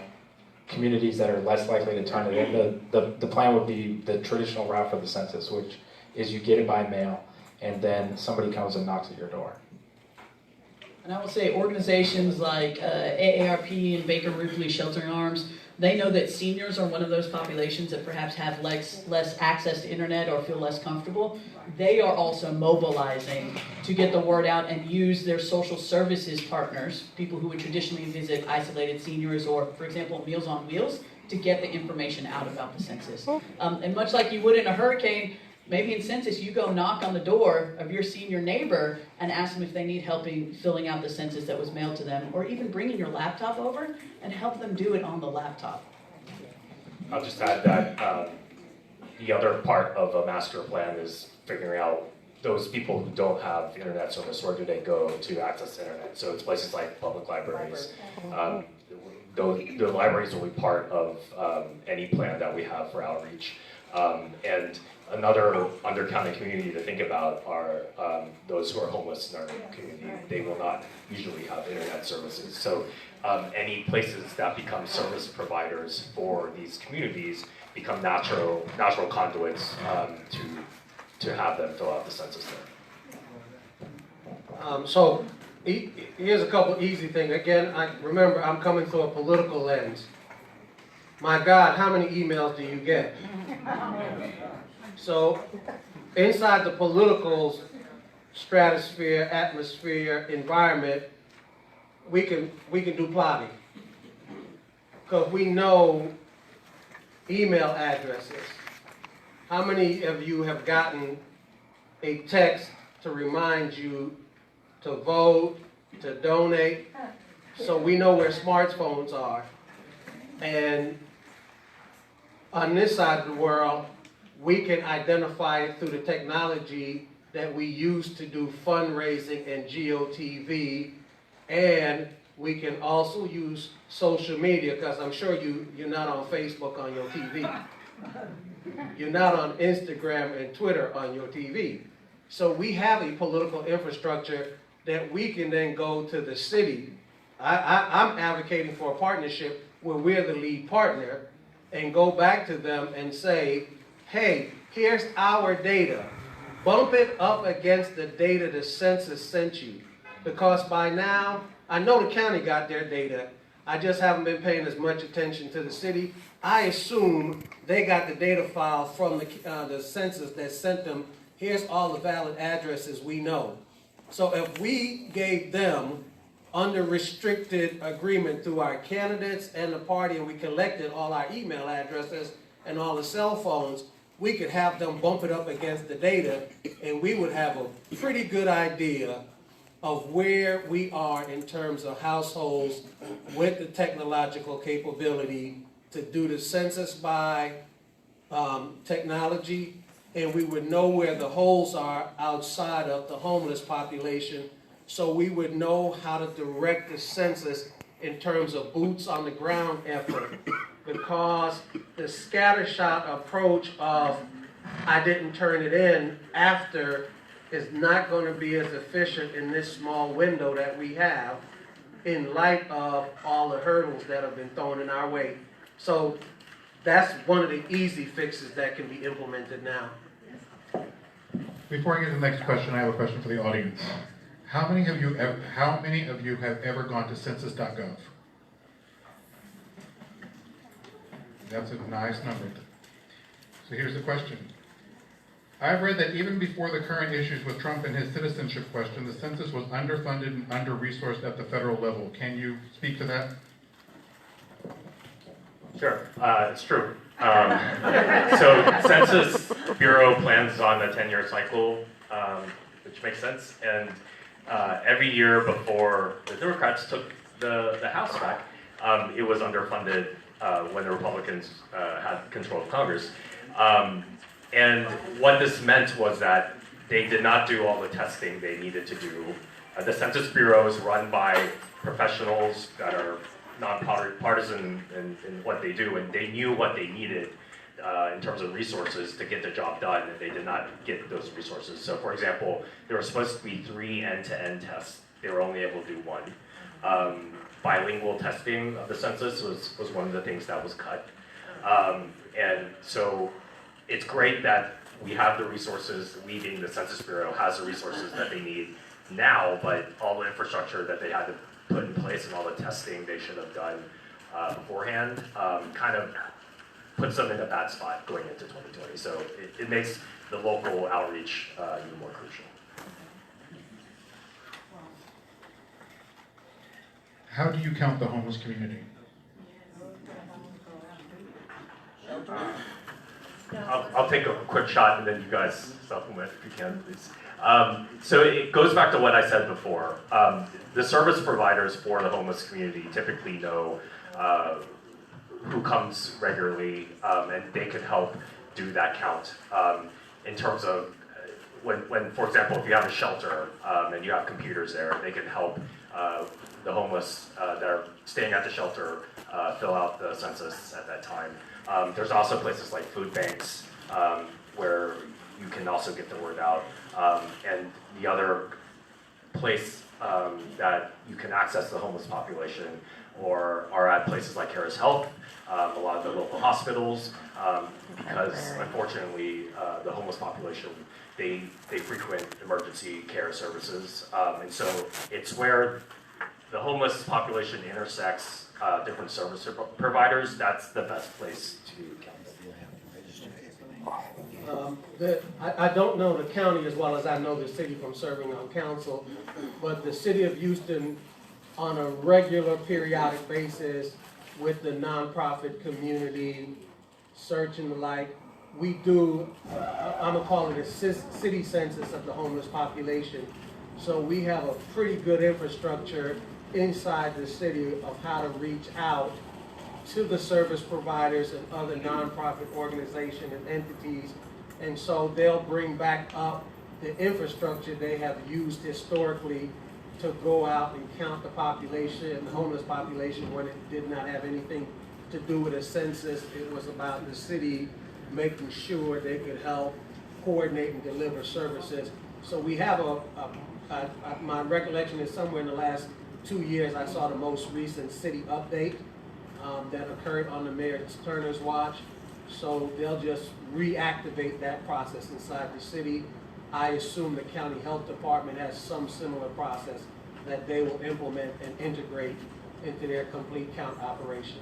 communities that are less likely to turn it in, the plan would be the traditional route for the census, which is you get it by mail, and then somebody comes and knocks at your door. And I will say organizations like AARP and Baker Ruefle Sheltering Arms They know that seniors are one of those populations that perhaps have less access to internet or feel less comfortable. They are also mobilizing to get the word out and use their social services partners, people who would traditionally visit isolated seniors or, for example, Meals on Wheels, to get the information out about the census. And much like you would in a hurricane, maybe in Census you go knock on the door of your senior neighbor and ask them if they need help filling out the census that was mailed to them, or even bringing your laptop over and help them do it on the laptop. I'll just add that the other part of a master plan is figuring out those people who don't have internet service, where do they go to access the internet? So it's places like public libraries. The libraries will be part of any plan that we have for outreach. And another undercounted community to think about are those who are homeless in our community. They will not usually have internet services. So any places that become service providers for these communities become natural conduits to have them fill out the census there. So here's a couple easy things. Again, remember, I'm coming through a political lens. My God, how many emails do you get? So inside the political stratosphere, atmosphere, environment, we can do plotting. Because we know email addresses. How many of you have gotten a text to remind you to vote, to donate? So we know where smartphones are. And on this side of the world, we can identify it through the technology that we use to do fundraising and GOTV, and we can also use social media, because I'm sure you're not on Facebook on your TV. You're not on Instagram and Twitter on your TV. So we have a political infrastructure that we can then go to the city. I'm advocating for a partnership where we're the lead partner and go back to them and say, hey, here's our data. Bump it up against the data the census sent you. Because by now, I know the county got their data. I just haven't been paying as much attention to the city. I assume they got the data file from the census that sent them, here's all the valid addresses we know. So if we gave them under restricted agreement through our candidates and the party, and we collected all our email addresses and all the cell phones, we could have them bump it up against the data, and we would have a pretty good idea of where we are in terms of households with the technological capability to do the census by technology, and we would know where the holes are outside of the homeless population, so we would know how to direct the census in terms of boots on the ground effort, because the scattershot approach of I didn't turn it in after is not going to be as efficient in this small window that we have in light of all the hurdles that have been thrown in our way. So that's one of the easy fixes that can be implemented now. Before I get to the next question, I have a question for the audience. How many of you have ever gone to census.gov? That's a nice number. So here's the question. I've read that even before the current issues with Trump and his citizenship question, the census was underfunded and under-resourced at the federal level. Can you speak to that? Sure, it's true. So Census Bureau plans on a 10-year cycle, which makes sense. And every year before the Democrats took the House back, it was underfunded when the Republicans had control of Congress. And what this meant was that they did not do all the testing they needed to do. The Census Bureau is run by professionals that are nonpartisan in what they do, and they knew what they needed in terms of resources to get the job done, and they did not get those resources. So for example, there were supposed to be 3 end-to-end tests. They were only able to do 1. Bilingual testing of the census was one of the things that was cut. And so it's great that we have the resources, we being the Census Bureau has the resources that they need now, but all the infrastructure that they had to put in place and all the testing they should have done beforehand kind of puts them in a bad spot going into 2020. So it makes the local outreach even more crucial. How do you count the homeless community? I'll take a quick shot and then you guys supplement if you can, please. So it goes back to what I said before. The service providers for the homeless community typically know who comes regularly, and they can help do that count. In terms of when, for example, if you have a shelter and you have computers there, they can help the homeless that are staying at the shelter fill out the census at that time. There's also places like food banks where you can also get the word out. And the other place that you can access the homeless population are at places like Harris Health, a lot of the local hospitals, because unfortunately the homeless population, they frequent emergency care services. And so it's where the homeless population intersects different service providers. That's the best place to count them. I don't know the county as well as I know the city from serving on council, but the city of Houston, on a regular periodic basis with the nonprofit community, search and the like, we do, I'm gonna call it a city census of the homeless population. So we have a pretty good infrastructure inside the city of how to reach out to the service providers and other nonprofit organizations and entities. And so they'll bring back up the infrastructure they have used historically to go out and count the population, the homeless population, when it did not have anything to do with a census. It was about the city making sure they could help coordinate and deliver services. So we have my recollection is somewhere in the last 2 years, I saw the most recent city update that occurred on the Mayor Turner's watch. So they'll just reactivate that process inside the city. I assume the county health department has some similar process that they will implement and integrate into their complete count operation.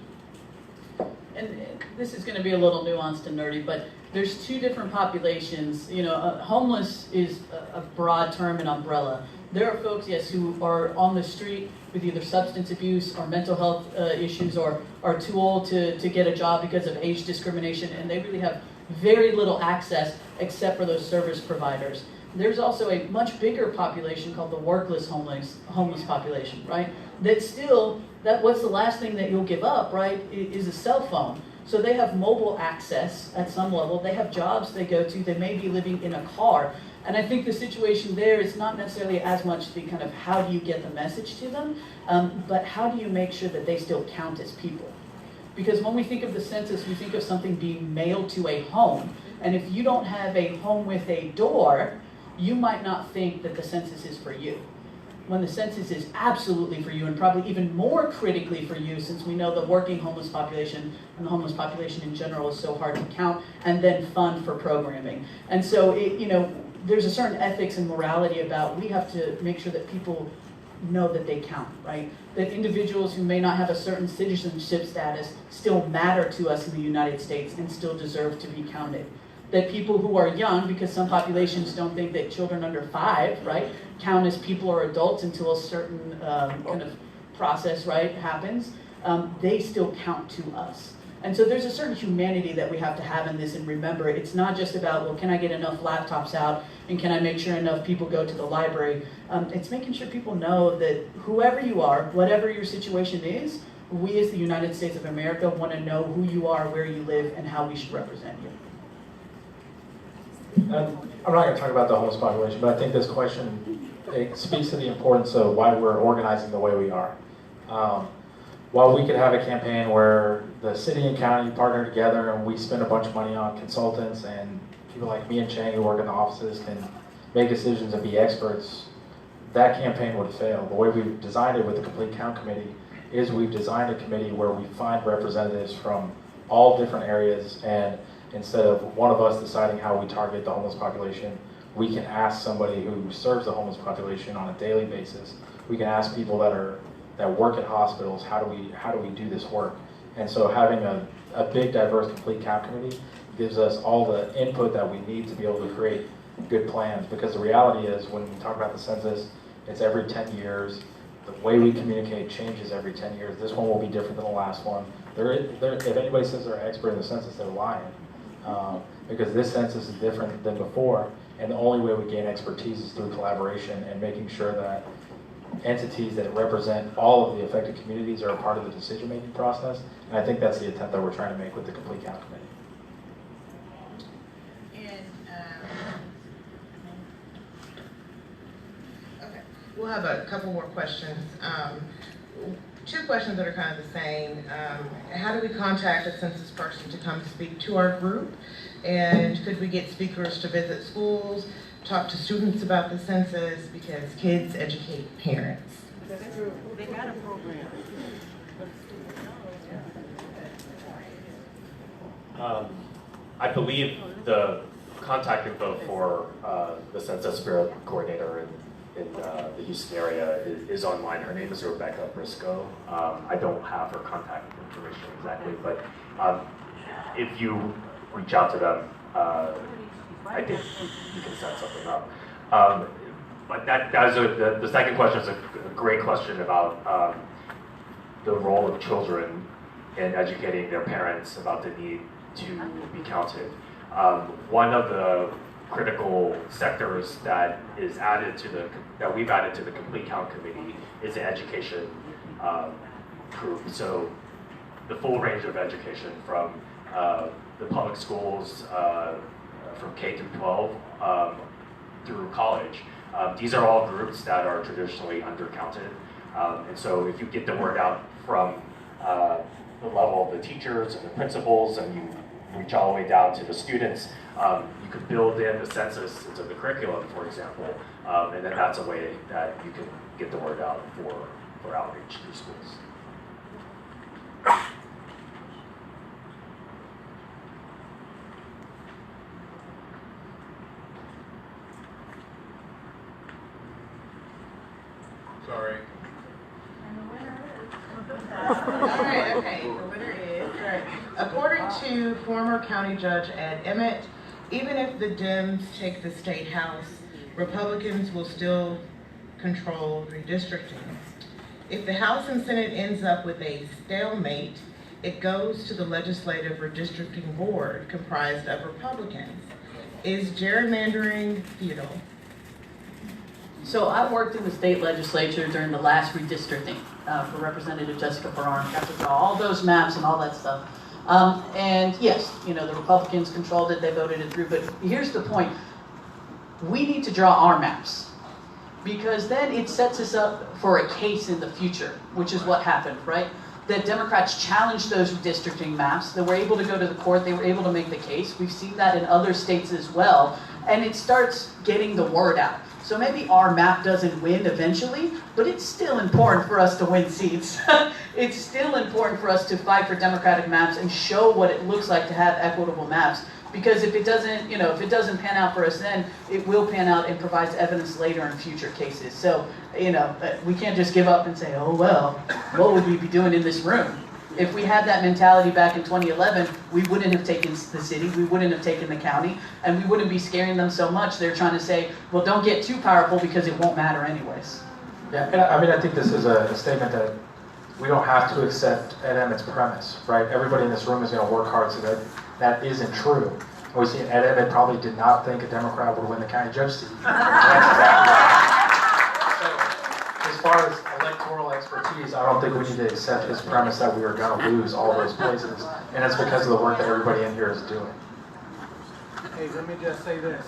And this is going to be a little nuanced and nerdy, but there's two different populations. You know, homeless is a broad term and umbrella. There are folks, yes, who are on the street with either substance abuse or mental health issues, or are too old to get a job because of age discrimination, and they really have very little access except for those service providers. There's also a much bigger population called the workless homeless population, right? What's the last thing that you'll give up, right, is a cell phone. So they have mobile access at some level. They have jobs they go to. They may be living in a car. And I think the situation there is not necessarily as much the kind of how do you get the message to them, but how do you make sure that they still count as people? Because when we think of the census, we think of something being mailed to a home. And if you don't have a home with a door, you might not think that the census is for you. When the census is absolutely for you, and probably even more critically for you, since we know the working homeless population and the homeless population in general is so hard to count and then fund for programming. And so, there's a certain ethics and morality about we have to make sure that people know that they count, right? That individuals who may not have a certain citizenship status still matter to us in the United States and still deserve to be counted. That people who are young, because some populations don't think that children under 5, right, count as people or adults until a certain kind of process, right, happens, they still count to us. And so there's a certain humanity that we have to have in this, and remember, it's not just about, well, can I get enough laptops out, and can I make sure enough people go to the library? It's making sure people know that whoever you are, whatever your situation is, we as the United States of America want to know who you are, where you live, and how we should represent you. I'm not going to talk about the homeless population, but I think this question, it speaks to the importance of why we're organizing the way we are. While we could have a campaign where the city and county partner together and we spend a bunch of money on consultants and people like me and Chang who work in the offices can make decisions and be experts, that campaign would fail. The way we've designed it with the Complete Count Committee is we've designed a committee where we find representatives from all different areas, and instead of one of us deciding how we target the homeless population, we can ask somebody who serves the homeless population on a daily basis. We can ask people that are that work at hospitals, how do we do this work? And so having a big, diverse, complete count committee gives us all the input that we need to be able to create good plans. Because the reality is, when we talk about the census, it's every 10 years. The way we communicate changes every 10 years. This one will be different than the last one. If anybody says they're an expert in the census, they're lying. Because this census is different than before, and the only way we gain expertise is through collaboration and making sure that entities that represent all of the affected communities are a part of the decision-making process. And I think that's the attempt that we're trying to make with the Complete Count Committee. Okay, we'll have a couple more questions. Two questions that are kind of the same. How do we contact a census person to come speak to our group? And could we get speakers to visit schools, talk to students about the census, because kids educate parents? They got a program. I believe the contact info for the Census Bureau coordinator in the Houston area is online. Her name is Rebecca Briscoe. I don't have her contact information exactly, but if you reach out to them, I think you can set something up. But the second question is a great question about the role of children in educating their parents about the need to be counted. One of the critical sectors that we've added to the Complete Count Committee is the education group. So the full range of education from the public schools, from K through 12 through college. These are all groups that are traditionally undercounted. And so if you get the word out from the level of the teachers and the principals, and you reach all the way down to the students, you could build in the census into the curriculum, for example, and then that's a way that you can get the word out for outreach through schools. Sorry. Alright, okay, the winner is, right. According to former County Judge Ed Emmett, even if the Dems take the State House, Republicans will still control redistricting. If the House and Senate ends up with a stalemate, it goes to the Legislative Redistricting Board comprised of Republicans. Is gerrymandering futile? So I worked in the state legislature during the last redistricting for Representative Jessica Barron, got to draw all those maps and all that stuff. And yes, the Republicans controlled it, they voted it through, but here's the point. We need to draw our maps, because then it sets us up for a case in the future, which is what happened, right? That Democrats challenged those redistricting maps, they were able to go to the court, they were able to make the case. We've seen that in other states as well, and it starts getting the word out. So maybe our map doesn't win eventually, but it's still important for us to win seats. It's still important for us to fight for democratic maps and show what it looks like to have equitable maps. Because if it doesn't, if it doesn't pan out for us then, it will pan out and provides evidence later in future cases. So, we can't just give up and say, oh well, what would we be doing in this room? If we had that mentality back in 2011, we wouldn't have taken the city, we wouldn't have taken the county, and we wouldn't be scaring them so much. They're trying to say, well, don't get too powerful because it won't matter anyways. Yeah, and I think this is a statement that we don't have to accept Ed Emmett's premise, right? Everybody in this room is going to work hard so that isn't true. We see Ed Emmett probably did not think a Democrat would win the county judge seat. As far as electoral expertise, I don't think we need to accept his premise that we are going to lose all those places, and it's because of the work that everybody in here is doing. Hey, let me just say this.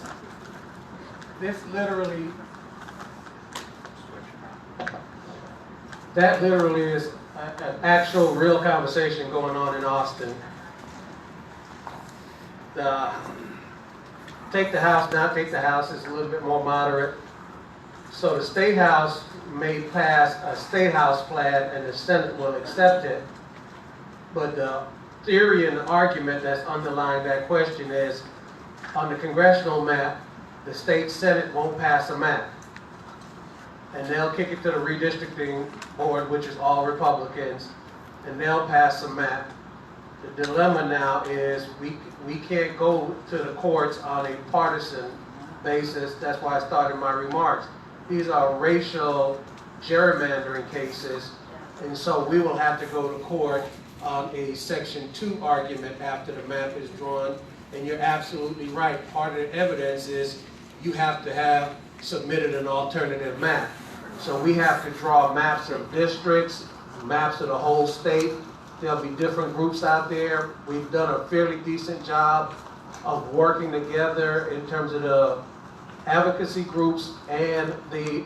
That literally is an actual real conversation going on in Austin. Take the House, not take the House is a little bit more moderate. So the State House may pass a State House plan and the Senate will accept it. But the theory and the argument that's underlying that question is, on the congressional map, the state Senate won't pass a map. and they'll kick it to the redistricting board, which is all Republicans, and they'll pass a map. The dilemma now is we can't go to the courts on a partisan basis. That's why I started my remarks. These are racial gerrymandering cases, and so we will have to go to court on a Section 2 argument after the map is drawn. And you're absolutely right. Part of the evidence is you have to have submitted an alternative map. So we have to draw maps of districts, maps of the whole state. There'll be different groups out there. We've done a fairly decent job of working together in terms of the advocacy groups and the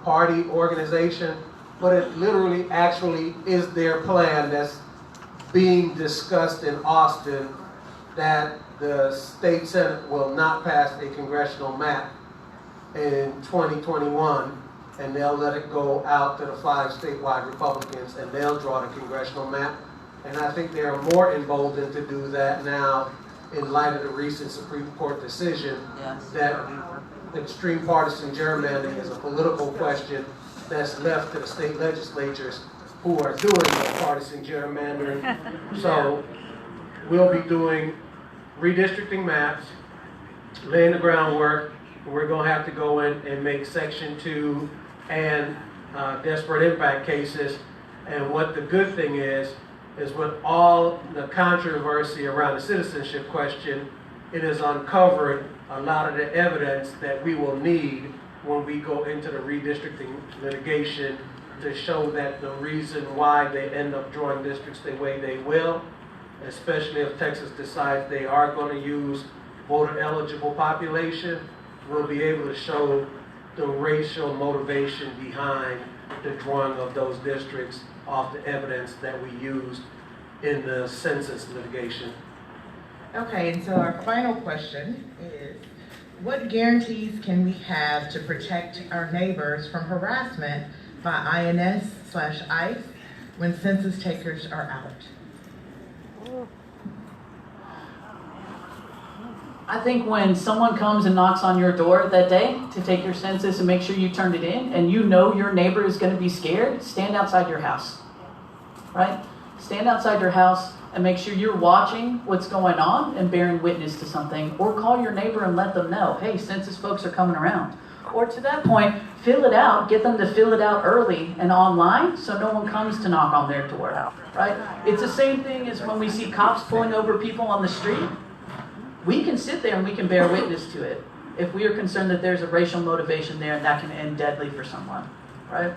party organization, but it literally actually is their plan that's being discussed in Austin, that the state Senate will not pass a congressional map in 2021, and they'll let it go out to the 5 statewide Republicans, and they'll draw the congressional map. And I think they are more emboldened to do that now in light of the recent Supreme Court decision that extreme partisan gerrymandering is a political question that's left to the state legislatures who are doing the partisan gerrymandering. So we'll be doing redistricting maps, laying the groundwork. We're going to have to go in and make Section 2 and desperate impact cases. And what the good thing is with all the controversy around the citizenship question, it has uncovered a lot of the evidence that we will need when we go into the redistricting litigation to show that the reason why they end up drawing districts the way they will, especially if Texas decides they are going to use voter eligible population, we'll be able to show the racial motivation behind the drawing of those districts off the evidence that we used in the census litigation. Okay, and so our final question is, what guarantees can we have to protect our neighbors from harassment by INS/ICE when census takers are out? I think when someone comes and knocks on your door that day to take your census and make sure you turned it in, and you know your neighbor is going to be scared, stand outside your house, right? Stand outside your house and make sure you're watching what's going on and bearing witness to something, or call your neighbor and let them know, hey, census folks are coming around. Or to that point, fill it out, get them to fill it out early and online so no one comes to knock on their door, right? It's the same thing as when we see cops pulling over people on the street. We can sit there and we can bear witness to it if we are concerned that there's a racial motivation there and that can end deadly for someone, right?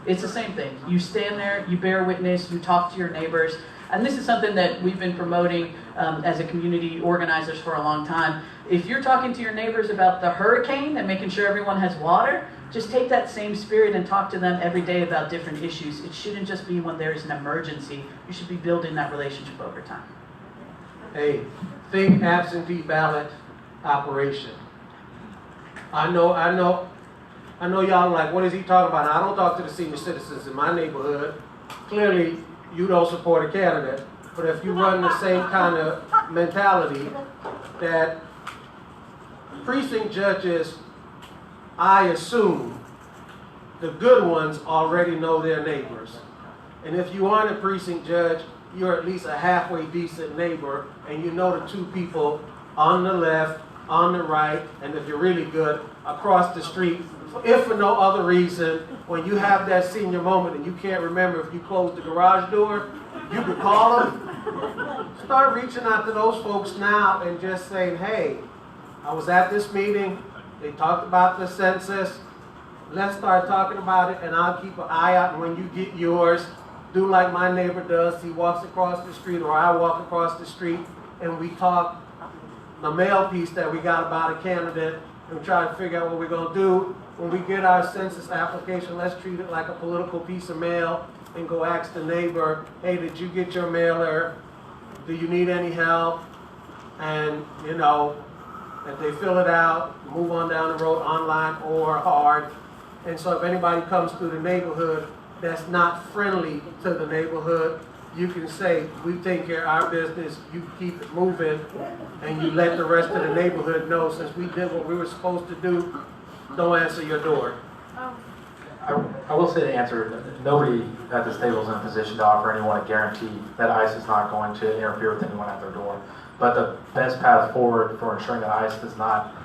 It's the same thing. You stand there, you bear witness, you talk to your neighbors. And this is something that we've been promoting as a community organizers for a long time. If you're talking to your neighbors about the hurricane and making sure everyone has water, just take that same spirit and talk to them every day about different issues. It shouldn't just be when there's an emergency. You should be building that relationship over time. Hey, think absentee ballot operation. I know y'all are like, what is he talking about? Now, I don't talk to the senior citizens in my neighborhood. Clearly, you don't support a candidate, but if you run the same kind of mentality that precinct judges, I assume, the good ones already know their neighbors. And if you aren't a precinct judge, you're at least a halfway decent neighbor, and you know the 2 people on the left, on the right, and if you're really good, across the street. If for no other reason, when you have that senior moment and you can't remember if you closed the garage door, you could call them. Start reaching out to those folks now and just saying, hey, I was at this meeting, they talked about the census, let's start talking about it, and I'll keep an eye out, and when you get yours, do like my neighbor does. He walks across the street, or I walk across the street, and we talk the mail piece that we got about a candidate, and we try to figure out what we're going to do. When we get our census application, let's treat it like a political piece of mail and go ask the neighbor, hey, did you get your mailer? Do you need any help? And, you know, if they fill it out, move on down the road online or hard. And so if anybody comes through the neighborhood that's not friendly to the neighborhood, you can say, we take care of our business, you keep it moving, and you let the rest of the neighborhood know, since we did what we were supposed to do, don't answer your door. I will say to answer, nobody at this table is in a position to offer anyone a guarantee that ICE is not going to interfere with anyone at their door. But the best path forward for ensuring that ICE does not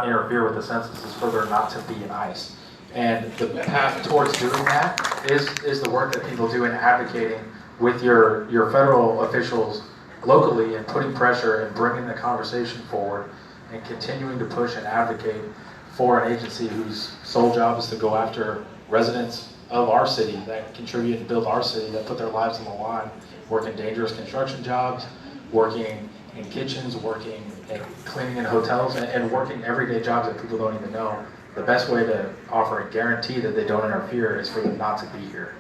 interfere with the census is for there not to be an ICE. And the path towards doing that is the work that people do in advocating with your federal officials locally and putting pressure and bringing the conversation forward and continuing to push and advocate for an agency whose sole job is to go after residents of our city that contribute and build our city, that put their lives on the line, working dangerous construction jobs, working in kitchens, working and cleaning in hotels, and working everyday jobs that people don't even know. The best way to offer a guarantee that they don't interfere is for them not to be here.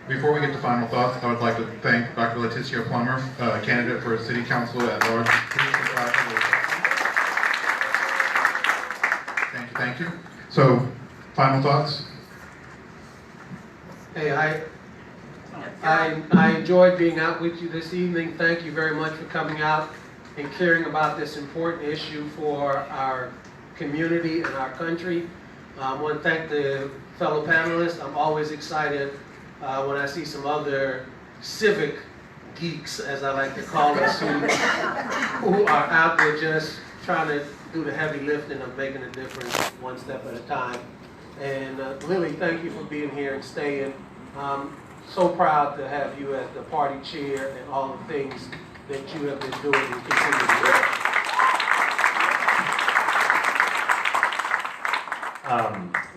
Before we get to final thoughts, I would like to thank Dr. Leticia Plummer, candidate for City Council at large. Thank you. So, final thoughts? Hey, I enjoyed being out with you this evening. Thank you very much for coming out and caring about this important issue for our community and our country. I want to thank the fellow panelists. I'm always excited when I see some other civic geeks, as I like to call us, who are out there just trying to do the heavy lifting of making a difference one step at a time. And Lily, thank you for being here and staying. So proud to have you as the party chair and all the things that you have been doing and continue to do.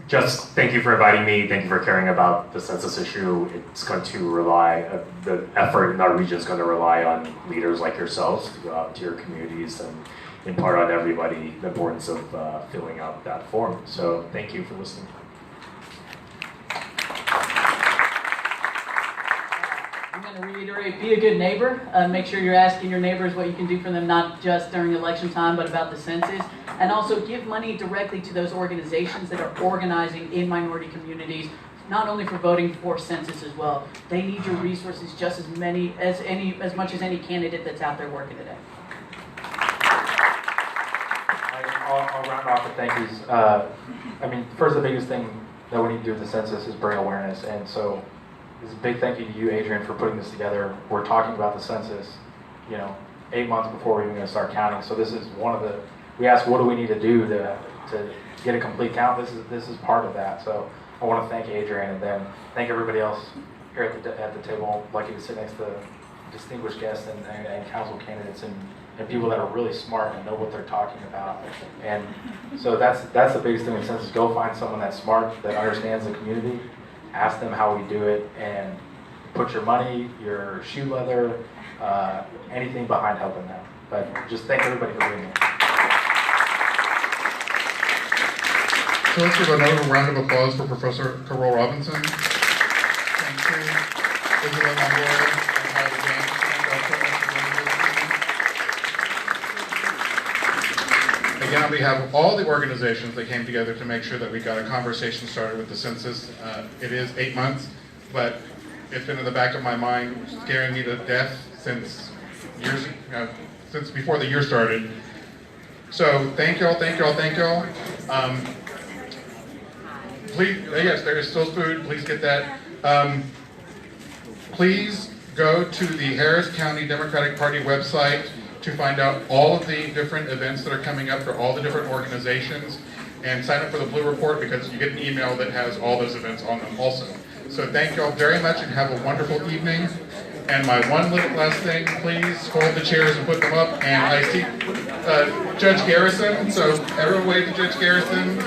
Just thank you for inviting me. Thank you for caring about the census issue. It's going to rely, the effort in our region is going to rely on leaders like yourselves to go out to your communities and impart on everybody the importance of filling out that form. So thank you for listening. I'm going to reiterate, be a good neighbor. Make sure you're asking your neighbors what you can do for them, not just during election time, but about the census. And also give money directly to those organizations that are organizing in minority communities, not only for voting for census as well. They need your resources just as much as any candidate that's out there working today. I'll round off with thank yous. I mean, first, the biggest thing that we need to do with the census is bring awareness. And so, it's a big thank you to you, Adrian, for putting this together. We're talking about the census, 8 months before we're even going to start counting. So this is one of the. We asked, what do we need to do to get a complete count? This is part of that. So I want to thank Adrian, and then thank everybody else here at the table. Lucky to sit next to distinguished guests and council candidates and people that are really smart and know what they're talking about. And so that's the biggest thing in census. Go find someone that's smart, that understands the community, ask them how we do it, and put your money, your shoe leather, anything behind helping them. But just thank everybody for being here. So let's give another round of applause for Professor Carroll Robinson, Chang Chiu, Isabel Longoria, and Adrian. Again, on behalf of all the organizations that came together to make sure that we got a conversation started with the census, it is 8 months, but it's been in the back of my mind, scaring me to death since before the year started. So thank y'all. Please, yes, there is still food. Please get that. Please go to the Harris County Democratic Party website to find out all of the different events that are coming up for all the different organizations, and sign up for the Blue Report because you get an email that has all those events on them also. So thank you all very much and have a wonderful evening. And my one little last thing, please hold the chairs and put them up. And I see Judge Garrison, so everyone wave to Judge Garrison.